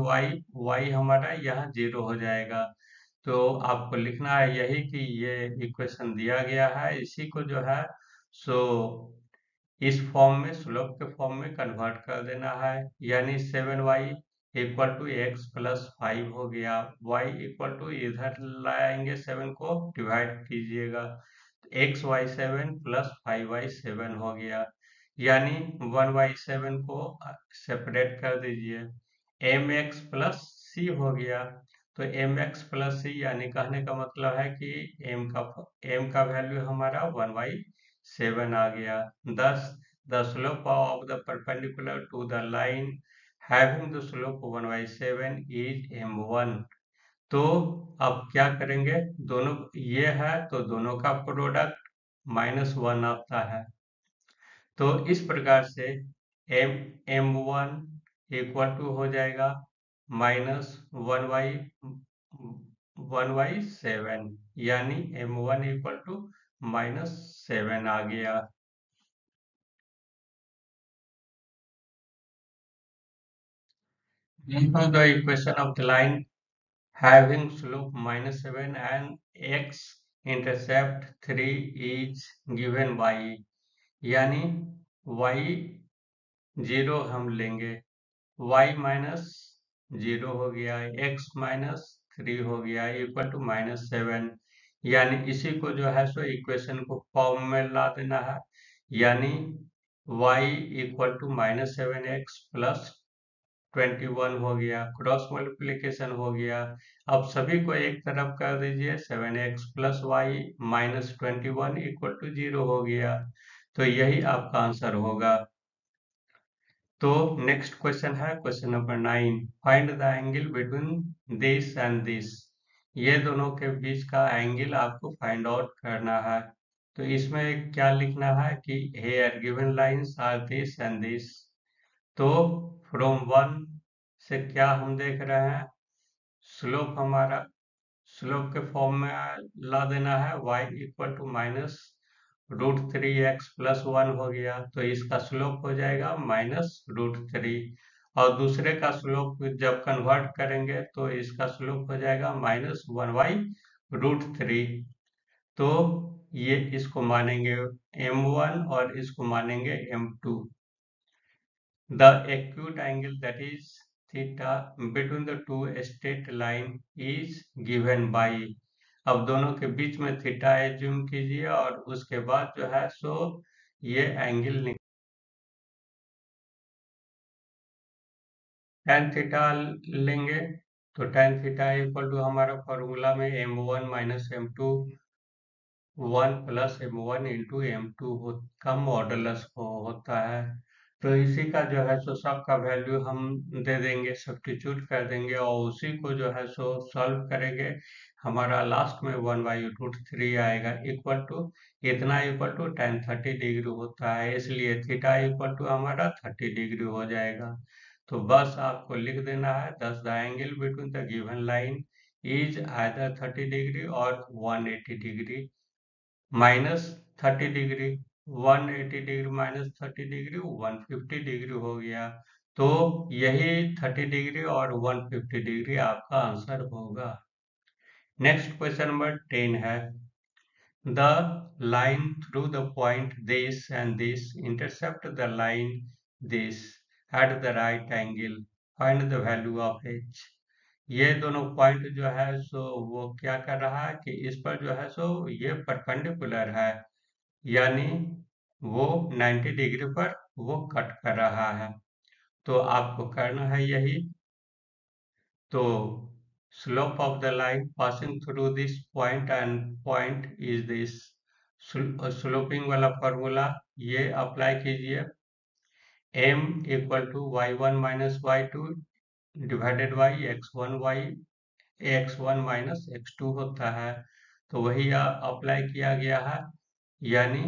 y हमारा यहाँ 0 हो जाएगा। तो आपको लिखना है यही कि ये इक्वेशन दिया गया है, इसी को जो है सो इस फॉर्म में, स्लोप के फॉर्म में कन्वर्ट कर देना है, यानी 7y equal to x plus 5 हो गया। y इक्वल टू इधर लाएंगे 7 को डिवाइड कीजिएगा, एक्स वाई 7 प्लस 5y7 हो गया, यानी 1y7 को सेपरेट कर दीजिए, एम एक्स प्लस सी हो गया। तो एम एक्स प्लस सी यानी कहने का मतलब है कि m का वैल्यू हमारा 1/7 आ गया। Thus the slope of the perpendicular to the line having the slope 1/7 is m1। तो अब क्या करेंगे, दोनों ये है तो दोनों का प्रोडक्ट -1 आता है। तो इस प्रकार से m1 इक्वल टू हो जाएगा -1/7, यानी m1 इक्वल टू -7 आ गया। Therefore, the equation of the line having slope -7 and x intercept 3 is given by, यानी y 0 हम लेंगे, y माइनस 0 हो गया, x माइनस 3 हो गया इक्वल टू -7, यानी इसी को जो है सो इक्वेशन को फॉर्म में ला देना है, यानी y equal to -7x plus 21 हो गया, क्रॉस मल्टीप्लीकेशन हो गया। अब सभी को एक तरफ कर दीजिए, 7x plus Y minus 21 equal to 0 हो गया। तो यही आपका आंसर होगा। तो नेक्स्ट क्वेश्चन है question number 9, find the angle between this and this. ये दोनों के बीच का एंगल आपको फाइंड आउट करना है। तो इसमें क्या लिखना है कि here given lines are this and this. तो फ्रॉम 1 से क्या हम देख रहे हैं, स्लोप हमारा स्लोप के फॉर्म में ला देना है, y equal to minus √3x plus 1 हो गया। तो इसका स्लोप हो जाएगा -√3, और दूसरे का स्लोप जब कन्वर्ट करेंगे तो इसका स्लोप हो जाएगा -1/√3। तो ये इसको मानेंगे m1 और इसको मानेंगे m2। The acute angle that is theta between the two straight line is given by। अब दोनों के बीच में थीटा एज्यूम कीजिए और उसके बाद जो है सो ये एंगल tan थीटा लेंगे। तो tan थीटा इक्वल टू हमारा फॉर्मूला में m1 minus m2 1 plus m1 into m2 का मॉडुलस होता है। तो इसी का जो है सो सबका वैल्यू हम दे देंगे, सब्स्टिट्यूट कर देंगे और उसी को जो है सो सॉल्व करेंगे। हमारा लास्ट में 1/√3 आएगा इक्वल टू इतना, इक्वल टू tan 30 डिग्री होता है, इसलिए थीटा इक्वल टू हमारा 30 डिग्री हो जाएगा। तो बस आपको लिख देना है, thus the angle between the given line is either 30 degree और 180 degree minus 30 degree. 180 degree minus 30 degree 150 degree हो गया। तो यही 30 डिग्री और 150 डिग्री आपका आंसर होगा। नेक्स्ट क्वेश्चन नंबर 10 है, the line through the point this and this intercept the line this at the right angle, find the value of H. ये दोनों पॉइंट जो है सो वो क्या कर रहा है कि इस पर जो है सो ये परपेंडिकुलर है, यानी वो 90 डिग्री पर वो कट कर रहा है। तो आपको करना है यही। तो slope of the line passing through this point and point is this. Sloping वाला फॉर्मूला ये अप्लाई कीजिए, m equal to y1 minus y2 divided by x1 minus x2 होता है। तो वही अप्लाई किया गया है, यानी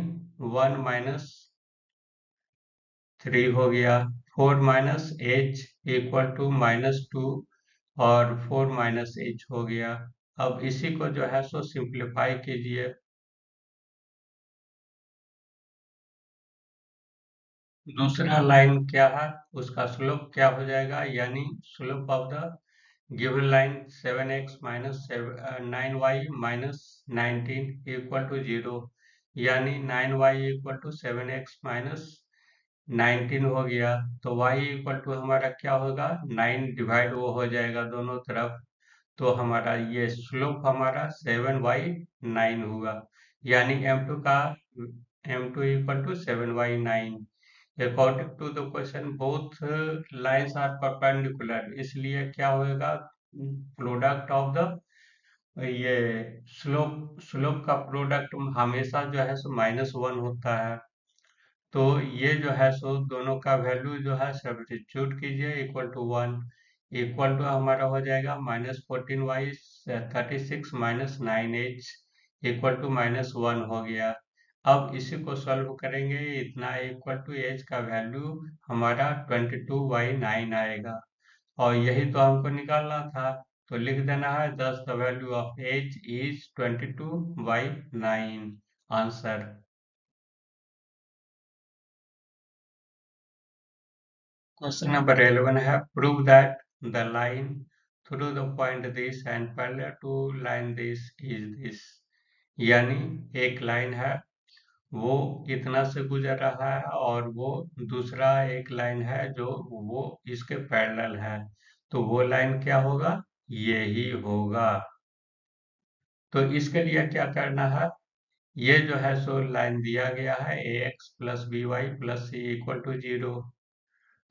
1 माइनस 3 हो गया, 4 माइनस एच इक्वल टू -2 और 4 माइनस एच हो गया। अब इसी को जो है सो सिंप्लीफाई कीजिए। दूसरा लाइन क्या है, उसका स्लोप क्या हो जाएगा, यानी slope of the given line 7x minus 9y minus 19 equal to 0, यानी 9y equal to 7x minus 19 हो गया। तो y इक्वल टू हमारा क्या होगा, 9 डिवाइड वो हो जाएगा दोनों तरफ। तो हमारा ये स्लोप हमारा 7/9 हुआ, यानी m2 equal to 7/9। According to the question both lines are perpendicular, इसलिए क्या होगा, प्रोडक्ट ऑफ द ये स्लोप का प्रोडक्ट हमेशा जो है सो -1 होता है। तो ये जो है सो दोनों का वैल्यू जो है सब्स्टिट्यूट कीजिए, इक्वल टू 1, इक्वल टू हमारा हो जाएगा -14y 36 minus 9h equal to -1 हो गया। अब इसी को सॉल्व करेंगे, इतना इक्वल टू h का वैल्यू हमारा 22/9 आएगा, और यही तो हमको निकालना था। तो लिख देना है, thus the value of h is 22/9 answer. Question number 11 है, prove that the line through the point this and parallel to line this is this. यानी एक लाइन है, वो इतना से गुजर रहा है और वो दूसरा एक लाइन है जो वो इसके पैरेलल है। तो वो लाइन क्या होगा, ये ही होगा। तो इसके लिए क्या करना है, ये जो है सो लाइन दिया गया है ax plus by plus c equal to 0।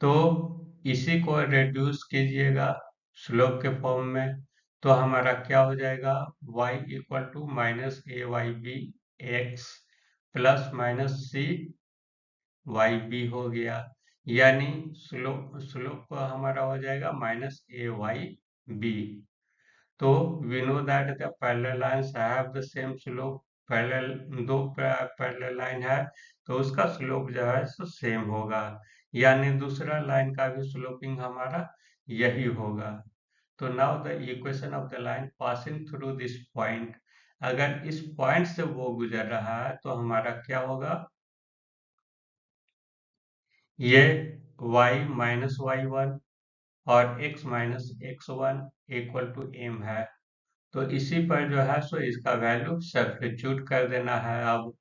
तो इसी को रिड्यूस कीजिएगा स्लोप के फॉर्म में, तो हमारा क्या हो जाएगा, y equal to minus a y b x plus minus c y b हो गया, यानी स्लोप स्लोप हमारा हो जाएगा माइनस ए वाई बी। तो we know that the parallel lines have the same slope, parallel दो पैरेलल लाइन है तो उसका स्लोप जो है सो सेम होगा, यानी दूसरा लाइन का भी स्लोपिंग हमारा यही होगा। तो now the equation of the line passing through this point, अगर इस पॉइंट से वो गुजर रहा है तो हमारा क्या होगा, ये y माइनस वाई वन और x minus x one equal to m है, तो इसी पर जो है सो इसका वैल्यू सब्स्टिट्यूट कर देना है। अब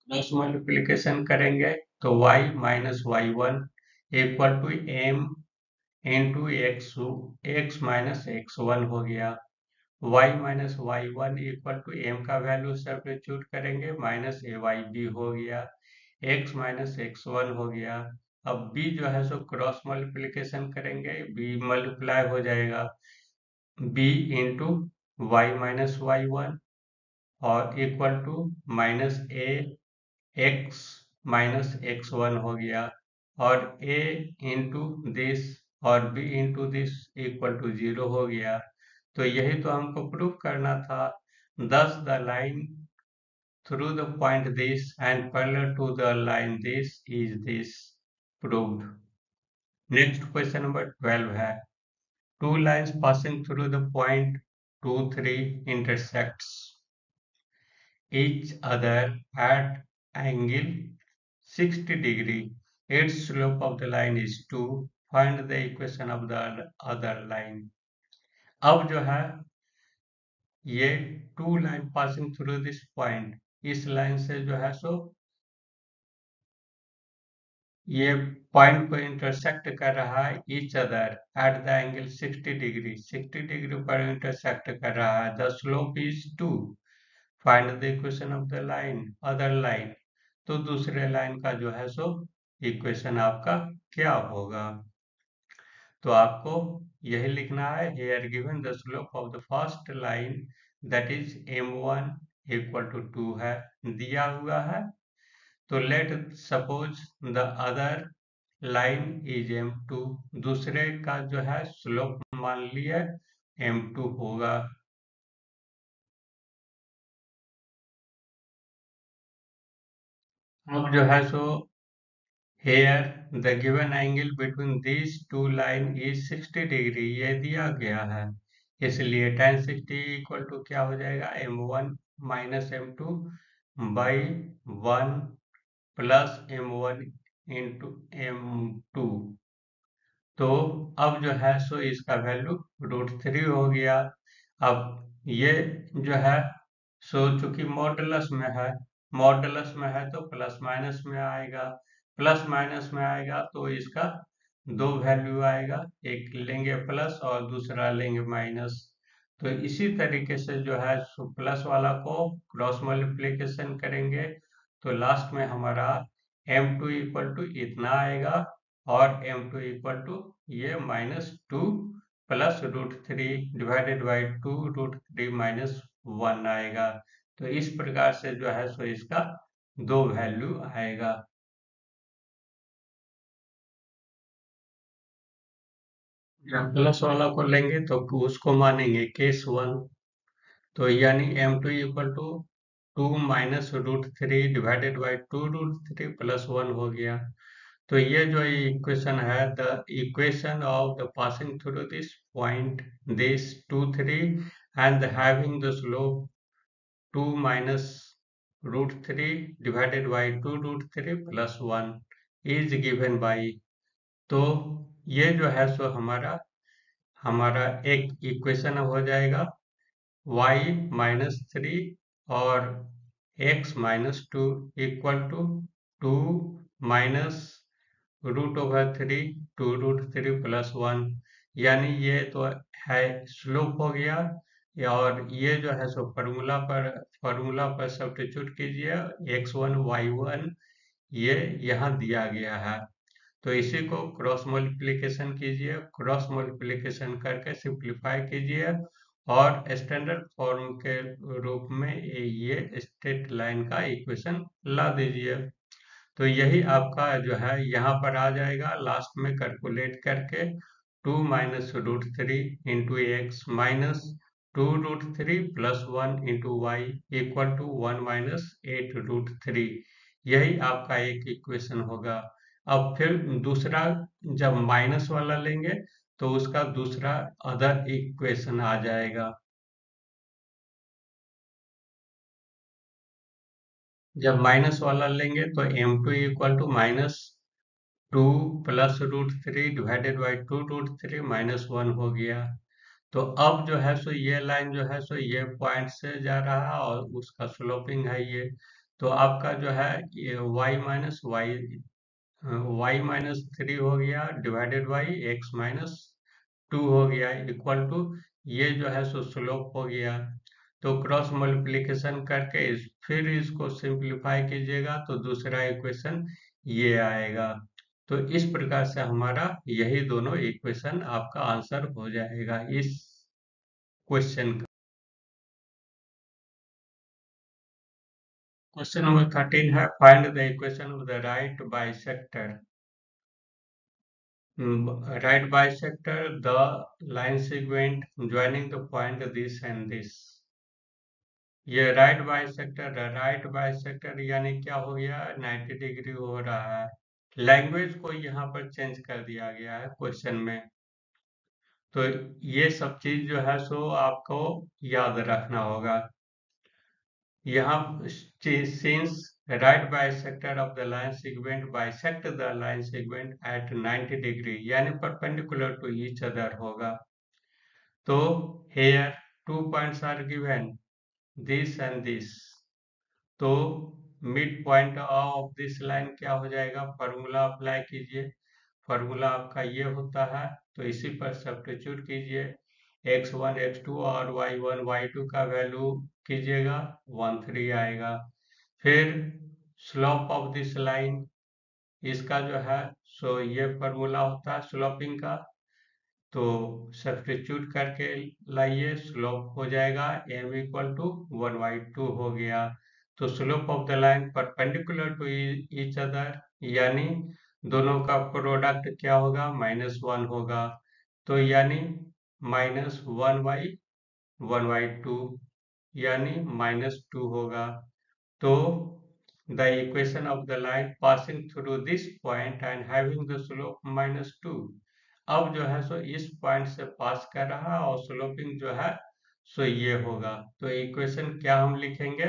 क्रॉस मल्टीप्लिकेशन करेंगे तो y minus Y one equal to m into x minus x one हो गया, y minus Y one equal to m का वैल्यू सब्स्टिट्यूट करेंगे माइनस ए वाई बी हो गया, x माइनस एक्स वन हो गया। अब b जो है सो क्रॉस मल्टीप्लिकेशन करेंगे, b मल्टीप्लाई हो जाएगा b into Y minus Y one और equal to minus A X minus x one हो गया, और a इंटू दिस और b into this equal to 0 हो गया। तो यही तो हमको प्रूव करना था। Thus the line through the point this and parallel to the line this is this proved। Next question number 12 है, two lines passing through the point 2 3 intersects each other at angle 60 degree, its slope of the line is 2, find the equation of the other line। अब जो है ये two line passing through this point, इस line से जो है सो ये point को इंटरसेक्ट कर रहा है each other at the angle 60 degree, 60 degree पर इंटरसेक्ट कर रहा है, the slope is 2, find the equation of the line other line. तो दूसरे लाइन का जो है सो इक्वेशन आपका क्या होगा, तो आपको यही लिखना है, here given the slope of the first line that is m1 equal to 2 है, दिया हुआ है। तो let suppose the other line is m2, दूसरे का जो है स्लोप मान लिया m2 होगा। अब जो है so here the given angle between these two line is 60 degree, ये दिया गया है, इसलिए tan 60 इक्वल टू क्या हो जाएगा, m1 minus m2 by 1 plus m1 into m2। तो अब जो है सो इसका वैल्यू √3 हो गया। अब ये जो है सो चूंकि मॉडुलस में है, मॉडुलस में है तो प्लस माइनस में आएगा, प्लस माइनस में आएगा तो इसका दो वैल्यू आएगा, एक लेंगे प्लस और दूसरा लेंगे माइनस। तो इसी तरीके से जो है सो प्लस वाला को क्रॉस मल्टीप्लिकेशन करेंगे तो लास्ट में हमारा m2 इक्वल टू इतना आएगा और m2 इक्वल टू ये -2 प्लस √3 डिवाइडेड बाई 2 √3 माइनस 1 आएगा। तो इस प्रकार से जो है सो इसका दो वैल्यू आएगा। जब प्लस वाला को लेंगे तो उसको मानेंगे केस 1, तो यानी m2 equal to 2 minus √3 divided by 2 √3 plus 1 हो गया। तो ये जो इक्वेशन है, the equation of the passing through this point this 2 3 and having the slope 2 minus √3 divided by 2 √3 plus 1 is given by. तो ये जो है सो हमारा हमारा एक इक्वेशन हो जाएगा y माइनस 3 और x minus 2 equal to 2 minus √3 2 √3 plus 1, यानी ये तो है स्लोप हो गया, और ये जो है सो फार्मूला पर सब्स्टिट्यूट कीजिए x1 y1 ये यहाँ दिया गया है। तो इसी को क्रॉस मल्टीप्लिकेशन कीजिए, क्रॉस मल्टीप्लिकेशन करके सिंप्लीफाई कीजिए और स्टैंडर्ड फॉर्म के रूप में ये स्ट्रेट लाइन का इक्वेशन ला दीजिए। तो यही आपका जो है यहाँ पर आ जाएगा लास्ट में कैलकुलेट करके 2 - √3 into x minus 2√3 plus 1 into y equal to 1 - 8√3। यही आपका एक इक्वेशन होगा। अब फिर दूसरा जब माइनस वाला लेंगे तो उसका दूसरा अदर इक्वेशन आ जाएगा। जब माइनस वाला लेंगे तो m2 equal to -2 plus √3 divided by 2√3 -1 हो गया। तो अब जो है सो ये लाइन जो है सो ये पॉइंट से जा रहा है और उसका स्लोपिंग है ये। तो आपका जो है ये y-3 हो गया डिवाइडेड बाई x-2 हो गया इक्वल टू ये जो है सो स्लोप हो गया। तो क्रॉस मल्टीप्लिकेशन करके फिर इसको सिंप्लीफाई कीजिएगा तो दूसरा इक्वेशन ये आएगा। तो इस प्रकार से हमारा यही दोनों इक्वेशन आपका आंसर हो जाएगा इस क्वेश्चन का। क्वेश्चन नंबर 13 है find the equation of the right bisector. Right bisector the line segment joining the point this and this. ये राइट बाइसेक्टर यानी क्या हो गया 90 डिग्री हो रहा है। लैंग्वेज को यहाँ पर चेंज कर दिया गया है क्वेश्चन में। तो ये सब चीज जो है सो आपको याद रखना होगा। यहाँ since right bisector of the line segment bisect the line segment at 90 degree यानी perpendicular to each other होगा। तो here 2 points are given this and this। तो mid point of this line क्या हो जाएगा, फॉर्मूला अप्लाई कीजिए। Formula आपका ये होता है तो इसी पर सब्स्टिट्यूट कीजिए। x1 x2 और y1 y2 का वैल्यू कीजिएगा 13 आएगा। फिर स्लोप ऑफ दिस लाइन इसका जो है सो ये फॉर्मूला होता है स्लोपिंग का। तो सब्स्टिट्यूट करके लाइए स्लोप हो जाएगा m इक्वल टू 1/2 हो गया। तो slope of the line perpendicular to each other यानी दोनों का प्रोडक्ट क्या होगा -1 होगा। तो यानी -1/1/2 यानी -2 होगा। तो the equation of the line passing through this point and having the slope -2। अब जो है सो इस पॉइंट से पास कर रहा है और स्लोपिंग जो है सो ये होगा। तो इक्वेशन क्या हम लिखेंगे,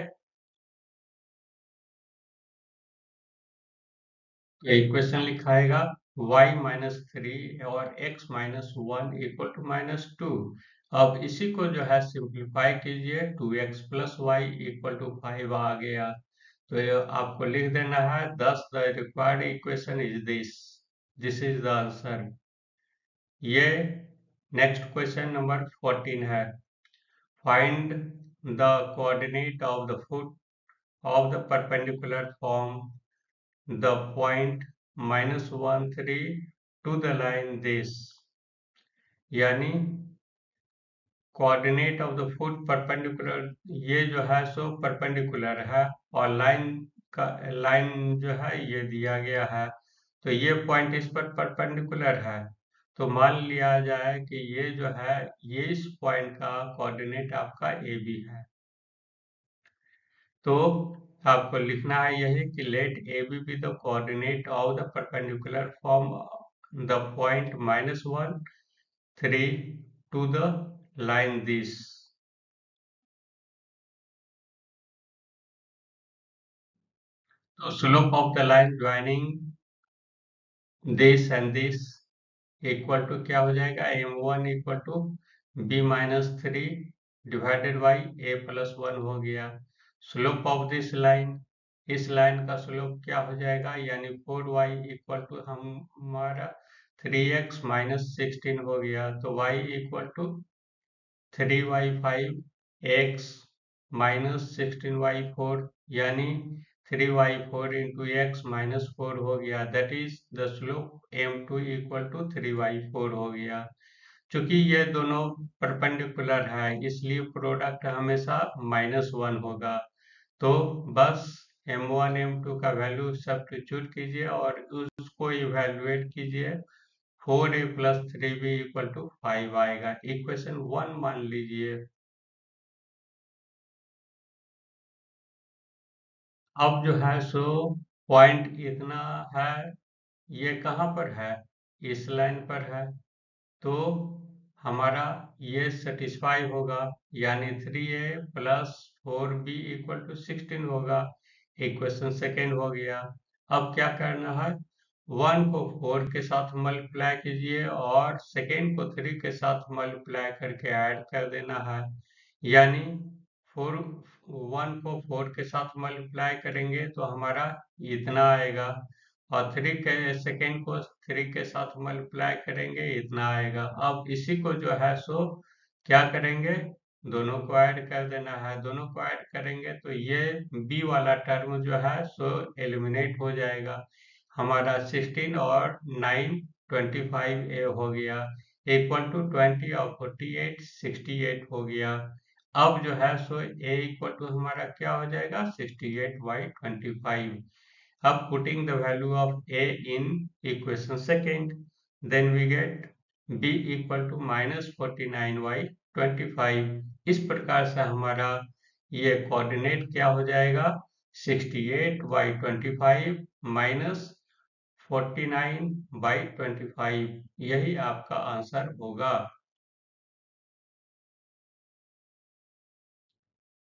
तो इक्वेशन लिखाएगा y-3 और x-1 इक्वल टू -2। अब इसी को जो है सिंप्लीफाई कीजिए 2x plus y equal to 5 आ गया। तो ये आपको लिख देना है thus the required equation is this। This is the answer. ये नेक्स्ट क्वेश्चन नंबर 14 है find the coordinate of the foot of the perpendicular from the point -13 to the line this. यानी coordinate of the foot perpendicular ये जो है so perpendicular है और line जो है ये दिया गया है। तो ये पॉइंट इस पर परपेंडिकुलर है। तो मान लिया जाए कि ये जो है ये इस पॉइंट का कोऑर्डिनेट आपका ए बी है। तो आपको लिखना है यही कि let A B the coordinate of the perpendicular from the point -13 to the line this. तो slope of the line joining this and this equal to क्या हो जाएगा m1 equal to b-3 divided by a+1 हो गया। Slope of this line इस line का slope क्या हो जाएगा यानी 4y इक्वल टू हमारा 3x-16 हो गया। तो y equal to 3y5 x -16y4 यानी 3y4 इंटू एक्स माइनस 4 हो गया, that is the slope m2 equal to 3y4 हो गया। चूंकि ये दोनों परपेंडिकुलर है इसलिए प्रोडक्ट हमेशा -1 होगा। तो बस m1 m2 का वैल्यू सब्स्टिट्यूट कीजिए और उसको इवेलुएट कीजिए। 4a plus 3b equal to 5 आएगा, इक्वेशन 1 मान लीजिए। अब जो है सो पॉइंट इतना है, ये कहाँ पर है, इस लाइन पर है, तो हमारा ये सेटिस्फाई होगा, यानी 3a plus 4b equal to 16 होगा। इक्वेशन सेकेंड हो गया। अब क्या करना है, 1 को 4 के साथ मल्टीप्लाई कीजिए और सेकेंड को 3 के साथ मल्टीप्लाई करके ऐड कर देना है, यानी 4 1 को 4 के साथ मल्टीप्लाई करेंगे तो हमारा इतना आएगा, और 3 के सेकेंड को 3 के साथ मल्टीप्लाई करेंगे इतना आएगा। अब इसी को जो है सो क्या करेंगे, दोनों को ऐड कर देना है। दोनों को ऐड करेंगे तो ये b वाला टर्म जो है सो एलिमिनेट हो जाएगा। हमारा 16 और 9 25a हो गया, इक्वल टू 20 और 48 68 हो गया। अब जो है सो a इक्वल टू हमारा क्या हो जाएगा, 68/25। अब putting the value of a in equation second, then we get b equal to -49/25। इस प्रकार से हमारा ये कोऑर्डिनेट क्या हो जाएगा, 68/25 माइनस 49/25, यही आपका आंसर होगा।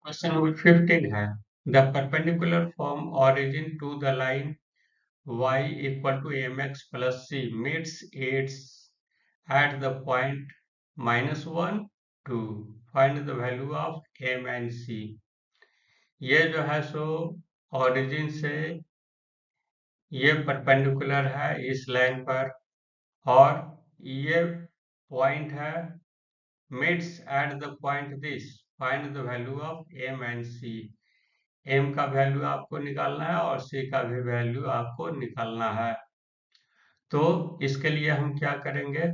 क्वेश्चन नंबर 15 है, the perpendicular from origin to the line y equal to mx plus c meets its at the point -1 2, find the value of m and c। ये जो है सो ओरिजिन से ये perpendicular है इस line पर, और ये पॉइंट है meets at the point this, find the value of m and c। m का वैल्यू आपको निकालना है और c का भी वैल्यू आपको निकालना है। तो इसके लिए हम क्या करेंगे,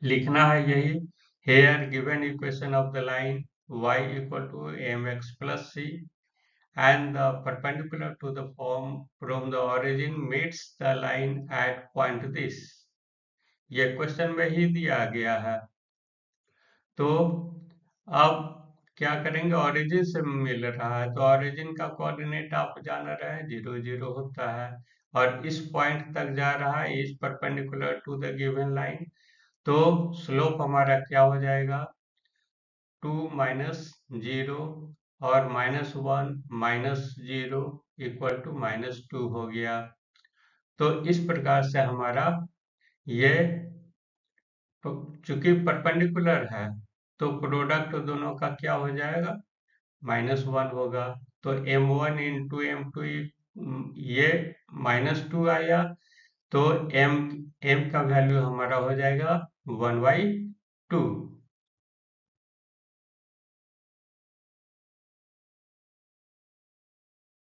लिखना है यही, here given equation of the line y equal to mx plus c and the perpendicular to the form from the origin meets the line at point this। ये क्वेश्चन में ही दिया गया है। तो अब क्या करेंगे, ओरिजिन से मिल रहा है तो ओरिजिन का कोऑर्डिनेट आप जान रहे हैं 0 0 होता है, और इस पॉइंट तक जा रहा है इस perpendicular to the given line, तो स्लोप हमारा क्या हो जाएगा, 2 माइनस 0 और -1 -0 इक्वल टू -2 हो गया। तो इस प्रकार से हमारा ये चूंकि परपेंडिकुलर है तो प्रोडक्ट दोनों का क्या हो जाएगा, -1 होगा। तो m1 इंटू m2 ये -2 आया, तो m का वैल्यू हमारा हो जाएगा 1/2।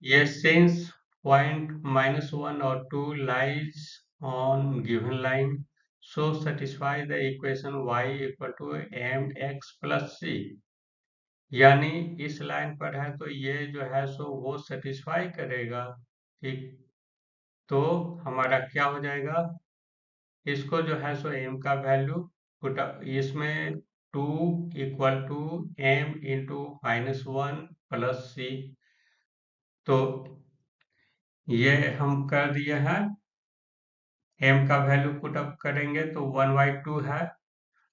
Yes, since point -1 or 2 lies on given line, so satisfy the equation y equal to mx plus c। यानी इस लाइन पर है तो ये जो है सो वो सेटिस्फाई करेगा, ठीक। तो हमारा क्या हो जाएगा, इसको जो है सो m का वैल्यू पुट इसमें 2 equal to m into -1 plus c, तो ये हम कर दिए हैं। m का वैल्यू पुट अप करेंगे तो 1/2 है,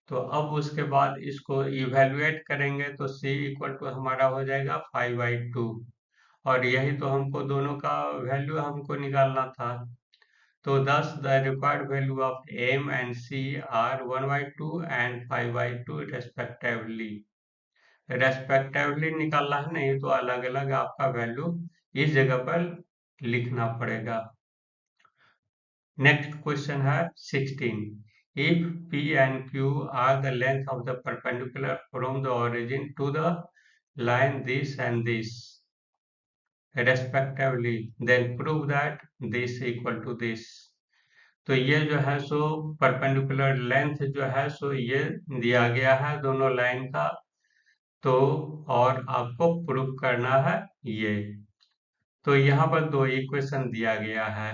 तो अब उसके बाद इसको इवेलुएट करेंगे तो c इक्वल टू हमारा हो जाएगा 5/2, और यही तो हमको दोनों का वैल्यू हमको निकालना था। तो thus the required value of m and c are 1/2 and 5/2 respectively। Respectively निकालना है, नहीं तो अलग अलग आपका वैल्यू इस जगह पर लिखना पड़ेगा। नेक्स्ट क्वेश्चन है 16, if p and q are the length of the perpendicular from the origin to the line this and this, respectively, then prove that this equal to this. तो ये जो है सो परपेंडिकुलर लेंथ जो है सो ये दिया गया है दोनों लाइन का, तो और आपको प्रूफ करना है ये। तो यहाँ पर दो इक्वेशन दिया गया है।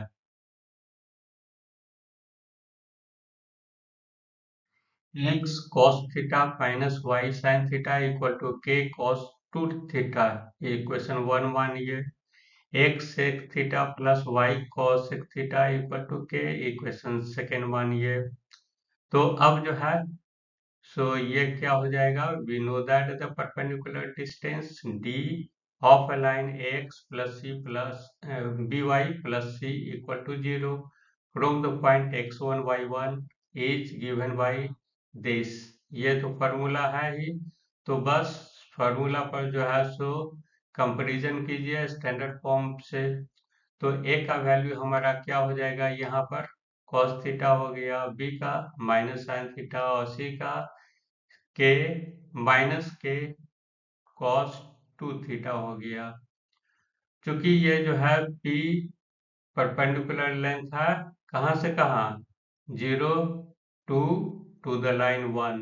x cos theta minus y sin theta equal to k cos 2 theta, equation 1 मानिए। x sec theta plus y cos sec theta equal to k, equation second मानिए। तो अब जो है सो ये क्या हो जाएगा, we know that the perpendicular distance d of a line ax plus c plus by plus c equal to 0 from the point x1 y1 is given by this। ये तो फॉर्मूला है ही, तो बस फॉर्मूला पर जो है सो कंपैरिजन कीजिए स्टैंडर्ड फॉर्म से। तो a का वैल्यू हमारा क्या हो जाएगा, यहाँ पर cos थीटा हो गया, b का माइनस साइन थीटा और c का के माइनस के कॉस 2 थीटा हो गया। क्योंकि ये जो है P परपेंडिकुलर लेंथ है, कहाँ से कहाँ, 0 टू द लाइन 1,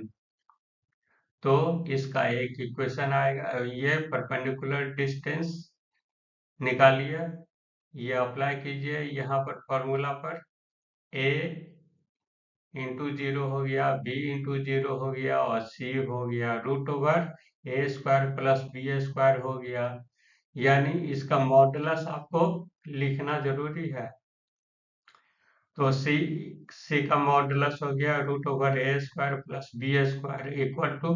तो इसका एक इक्वेशन आएगा। ये परपेंडिकुलर डिस्टेंस निकालिए, ये अप्लाई कीजिए यहाँ पर फॉर्मूला पर, a इंटू 0 हो गया, b इंटू 0 हो गया और c हो गया रूट ओवर ए स्क्वायर प्लस बी स्क्वायर हो गया। यानी इसका मॉडुलस आपको लिखना जरूरी है। तो c का मॉडुलस हो गया root over A square plus B square equal to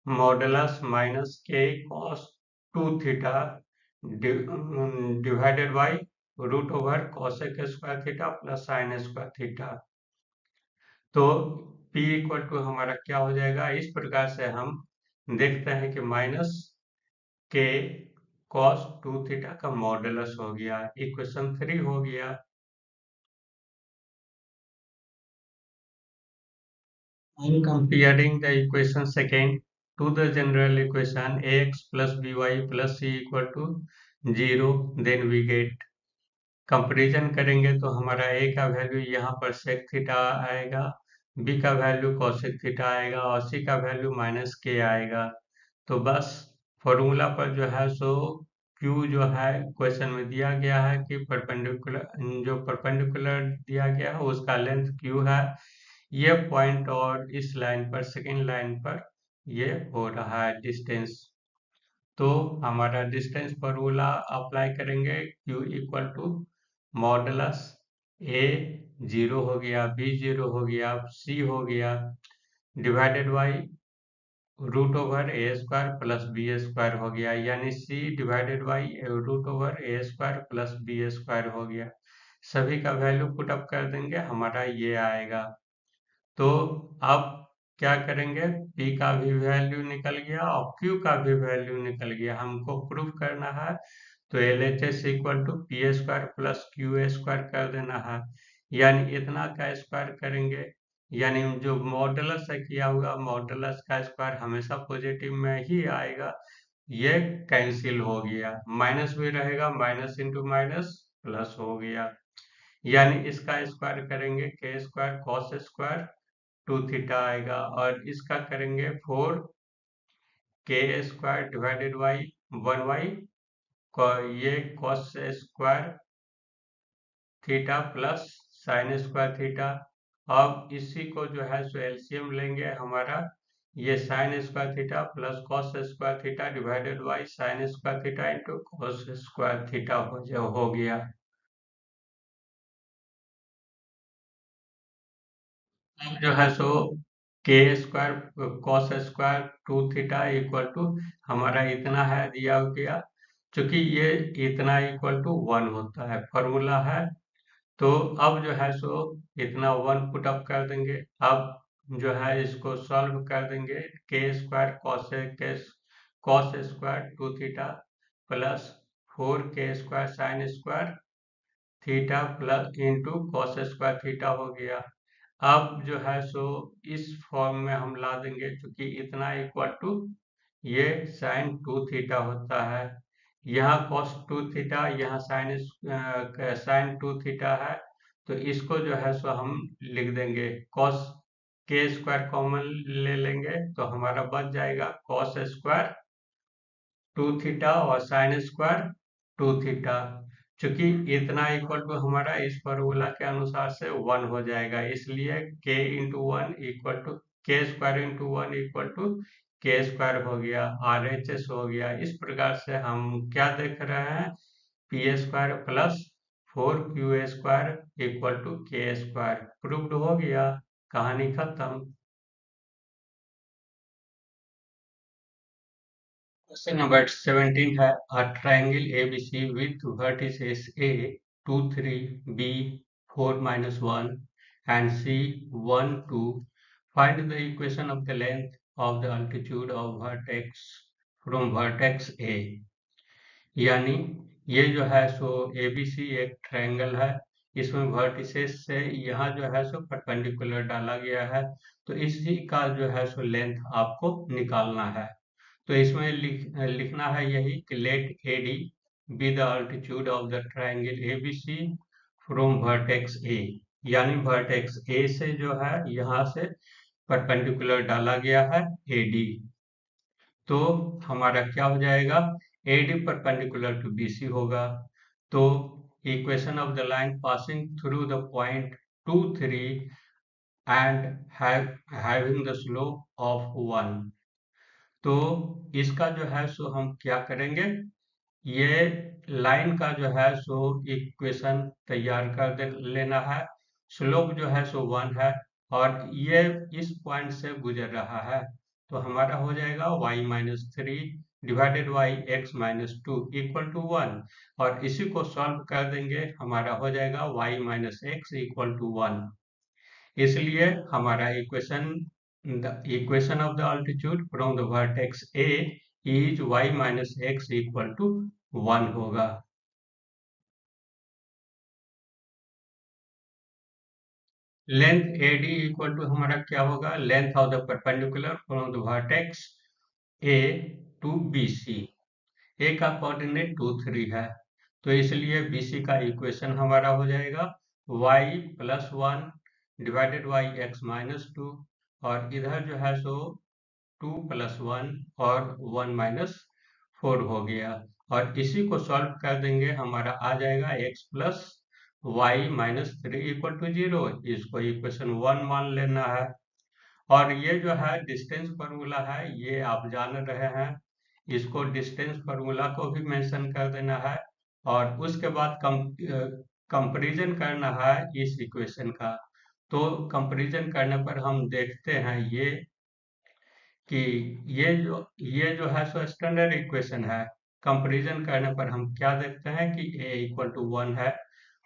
modulus minus K cos 2 theta divided by root over cosec square theta plus sine square theta. तो P इक्वल टू हमारा क्या हो जाएगा, इस प्रकार से हम देखते हैं कि माइनस के कॉस 2 थीटा का मॉडुलस हो गया, इक्वेशन 3 हो गया। On comparing the equation second to the general equation ax plus by plus c equal to 0, then we get, comparison करेंगे तो हमारा a का वैल्यू यहाँ पर सेक थीटा आएगा, b का वैल्यू कॉसेक थीटा आएगा और c का वैल्यू माइनस के आएगा। तो बस फॉर्मूला पर जो है सो q जो है क्वेश्चन में दिया गया है कि परपेंडिकुलर, जो परपेंडिकुलर दिया गया है उसका लेंथ q है, ये पॉइंट और इस लाइन पर सेकेंड लाइन पर ये हो रहा है डिस्टेंस। तो हमारा डिस्टेंस फॉर्मूला अप्लाई करेंगे, q equal to modulus a 0 हो गया, b 0 हो गया, c हो गया divided by root over A square plus B square हो गया, यानी c divided by root over A square plus B square हो गया। सभी का वैल्यू पुट अप कर देंगे, हमारा ये आएगा। तो अब क्या करेंगे, P का भी वैल्यू निकल गया और Q का भी वैल्यू निकल गया, हमको प्रूफ करना है। तो LHS equal to P square plus Q square कर देना है, यानी इतना का स्क्वायर करेंगे, यानी जो मॉडुलस है किया हुआ मॉडुलस का स्क्वायर हमेशा पॉजिटिव में ही आएगा। ये कैंसिल हो गया, माइनस भी रहेगा, माइनस इंटू माइनस प्लस हो गया, यानी इसका स्क्वायर करेंगे के स्क्वायर कॉस स्क्वायर 2 थीटा आएगा और इसका करेंगे 4 के स्क्वायर डिवाइडेड बाई 1 बाई ये cos square theta plus sine square theta. अब इसी को जो है सो एलसीएम लेंगे, हमारा ये sine square theta plus cos square theta divided by sine square theta into cos square theta हो गया। अब जो है सो K square cos square 2 theta equal to हमारा इतना है दिया गया, चूंकि ये इतना इक्वल टू 1 होता है फॉर्मूला है। तो अब जो है सो इतना 1 पुट अप कर देंगे, अब जो है इसको सॉल्व कर देंगे, के square cos square 2 theta plus 4 के square sine square theta plus into cos square theta हो गया। अब जो है सो इस फॉर्म में हम ला देंगे, क्योंकि इतना इक्वल टू ये साइन 2 थीटा होता है, यहाँ cos 2 थीटा, यहाँ साइन 2 थीटा है, तो इसको जो है सो हम लिख देंगे cos k स्क्वायर कॉमन ले लेंगे तो हमारा बच जाएगा cos स्क्वायर 2 थीटा और साइन स्क्वायर 2 थीटा। चूंकि इतना इक्वल टू हमारा इस फॉर्मूला के अनुसार से 1 हो जाएगा, इसलिए k into one equal to k square into one equal to k square हो गया, RHS हो गया। इस प्रकार से हम क्या देख रहे हैं, P square plus 4q square equal to k square proved हो गया, कहानी खत्म। Question number 17 है a triangle ABC with vertices A 2 3 B 4 minus 1 and C 1 2. Find the equation of the length of the altitude of vertex from vertex A. यानी ये जो है सो ABC एक ट्रायंगल है, इसमें वर्टिसेस से यहाँ जो है सो परपेंडिकुलर डाला गया है, तो इसी का जो है सो लेंथ आपको निकालना है। तो इसमें लिखना है यही कि let AD be the altitude of the triangle ABC from vertex A, यानी वर्टेक्स A से जो है यहाँ से परपेंडिकुलर डाला गया है AD, तो हमारा क्या हो जाएगा, AD परपेंडिकुलर टू BC होगा। तो equation of the line passing through the point 2 3 and having the slope of 1। तो इसका जो है सो हम क्या करेंगे, ये लाइन का जो है सो इक्वेशन तैयार कर लेना है। स्लोप जो है सो 1 है और ये इस पॉइंट से गुजर रहा है, तो हमारा हो जाएगा y minus 3 divided by x minus 2 equal to 1, और इसी को सॉल्व कर देंगे, हमारा हो जाएगा y minus X equal to 1। इसलिए हमारा equation of the altitude from the vertex A is y minus X equal to 1 होगा। लेंथ AD इक्वल टू हमारा क्या होगा, length of the perpendicular from the vertex A to BC। A का coordinate 2 3 है, तो इसलिए BC का equation हमारा हो जाएगा y plus 1 divided by x minus 2, और इधर जो है सो 2 प्लस 1 और 1 माइनस 4 हो गया, और इसी को सॉल्व कर देंगे, हमारा आ जाएगा x plus Y minus 3 equal to 0, इसको इक्वेशन 1 मान लेना है। और ये जो है डिस्टेंस फार्मूला है, ये आप जान रहे हैं, इसको डिस्टेंस फार्मूला को भी मेंशन कर देना है, और उसके बाद कंपैरिजन करना है इस इक्वेशन का। तो कंपैरिजन करने पर हम देखते हैं ये कि ये जो है सो स्टैंडर्ड इक्वेशन है। कंपैरिजन करने पर हम क्या देखते हैं कि a इक्वल टू 1 है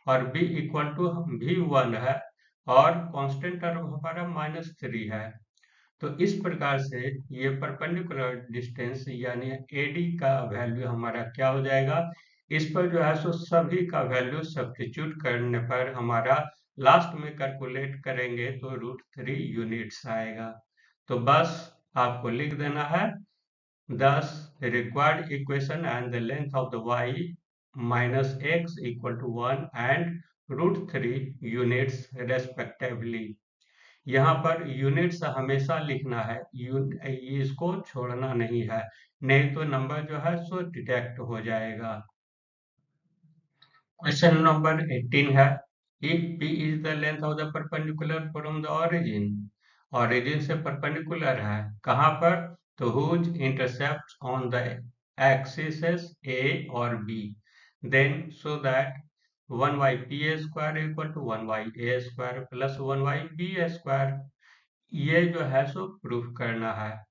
और b इक्वल टू भी 1 है, और कांस्टेंट टर्म हमारा माइनस 3 है। तो इस प्रकार से ये परपेंडिकुलर डिस्टेंस यानी AD का वैल्यू हमारा क्या हो जाएगा, इस पर जो है सो सभी का वैल्यू सब्स्टिट्यूट करने पर हमारा लास्ट में कैलकुलेट करेंगे तो √3 यूनिट्स आएगा। तो बस आपको लिख देना है, thus required equation and the length of the y minus x equal to 1 and √3 units respectively। यहाँ पर यूनिट्स हमेशा लिखना है, इसको छोड़ना नहीं है, नहीं तो नंबर जो है सो डिटेक्ट हो जाएगा। क्वेश्चन नंबर 18 है, if p is the length of the perpendicular from the origin, origin से परपेंडिकुलर है कहाँ पर, तो whose intercept on the axis A और B, then so that 1 by p square equal to 1 by a स्क्वायर plus 1 by b square, ये जो है सो प्रूफ करना है।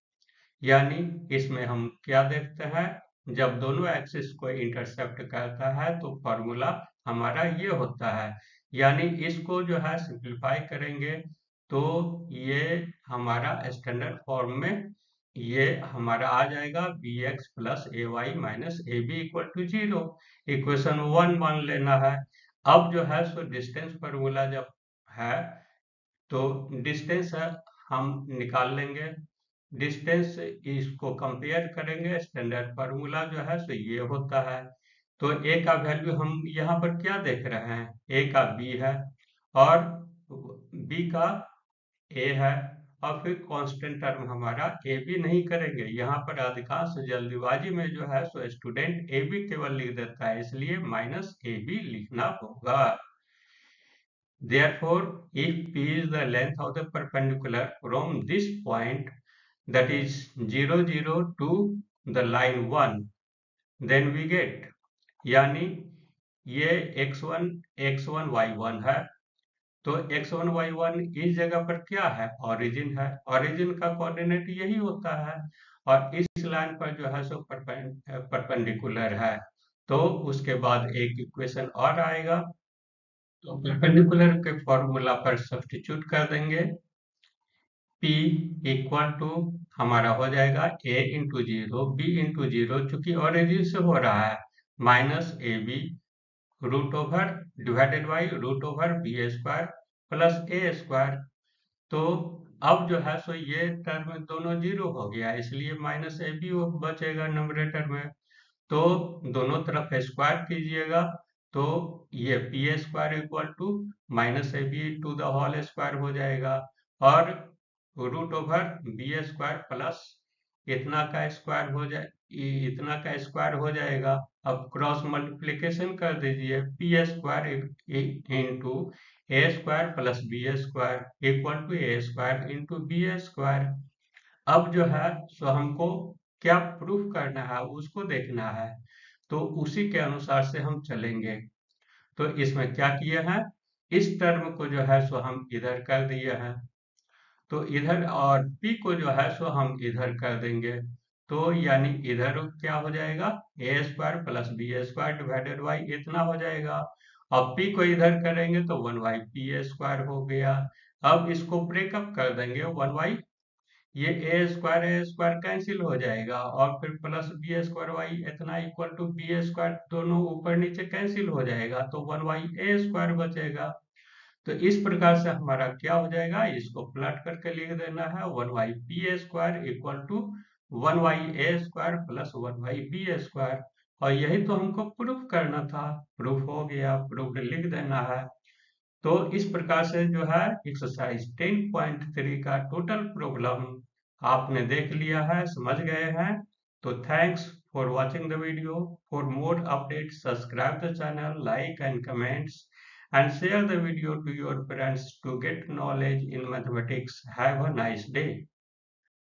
यानी इसमें हम क्या देखते हैं, जब दोनों एक्सिस को इंटरसेप्ट करता है तो फॉर्मूला हमारा ये होता है, यानी इसको जो है सिंप्लीफाई करेंगे तो ये हमारा स्टैंडर्ड फॉर्म में ये हमारा आ जाएगा bx plus ay minus ab equal to 0, equation 1 मान लेना है। अब जो है सो डिस्टेंस फॉर्मूला जब है तो डिस्टेंस हम निकाल लेंगे, डिस्टेंस इसको कंपेयर करेंगे, स्टैंडर्ड फार्मूला जो है सो ये होता है। तो ए का वैल्यू हम यहाँ पर क्या देख रहे हैं, ए का बी है और बी का ए है, और फिर कांस्टेंट टर्म हमारा ए बी नहीं करेंगे। यहाँ पर अधिकांश जल्दीबाजी में जो है सो स्टूडेंट ए बी केवल लिख देता है, इसलिए माइनस ए बी लिखना होगा। Therefore, if P is the length of the perpendicular from this point, that is 0, 0 to the line 1, then we get, यानी ये x1 y1 है, तो x1 y1 इस जगह पर क्या है, ओरिजिन है। ओरिजिन का कोऑर्डिनेट यही होता है और इस लाइन पर जो है सो परपेंडिकुलर है। तो उसके बाद एक इक्वेशन और आएगा, तो परपेंडिकुलर के फॉर्मूला पर सब्स्टिट्यूट कर देंगे। P इक्वल टू हमारा हो जाएगा a into zero B into zero, चूंकि ओरिजिन से हो रहा है, minus A B root over divided by root over B square plus A square. तो अब जो है सो ये टर्म दोनों जीरो हो गया, इसलिए माइनस ए बी बचेगा न्यूमरेटर में। तो दोनों तरफ स्क्वायर कीजिएगा, तो ये P square equal to minus A B to the whole square हो जाएगा, और root over B square plus इतना का स्क्वायर हो जाए, इतना का स्क्वायर हो जाएगा। अब क्रॉस मल्टीप्लीकेशन कर दीजिए, P square into A square plus B square equal to A square into B square. अब जो है सो हमको क्या प्रूफ करना है उसको देखना है, तो उसी के अनुसार से हम चलेंगे। तो इसमें क्या किए हैं, इस टर्म को जो है सो हम इधर कर दिए हैं, तो इधर और p को जो है सो हम इधर कर देंगे। तो यानी इधर क्या हो जाएगा, A square plus B square divided by इतना हो जाएगा। अब p को इधर करेंगे तो 1 बाई पी स्क्वायर हो गया। अब इसको ब्रेकअप कर देंगे, 1 बाई ये ए स्क्वायर कैंसिल हो जाएगा, और फिर प्लस बी स्क्वायर वाई इतना इक्वल टू बी स्क्वायर, दोनों ऊपर नीचे कैंसिल हो जाएगा, तो 1 बाई ए स्क्वायर बचेगा। तो इस प्रकार से हमारा क्या हो जाएगा, इसको प्लट करके लिख देना है, 1 by P square equal to 1 by A square plus 1 by B square. और यही तो हमको प्रूफ करना था, प्रूफ हो गया, प्रूफ लिख देना है। तो इस प्रकार से जो है एक्सरसाइज 10.3 का टोटल प्रॉब्लम आपने देख लिया है, समझ गए हैं। तो thanks for watching the video. For more updates subscribe the channel, like and comments and share the video to your friends to get knowledge in mathematics. Have a nice day.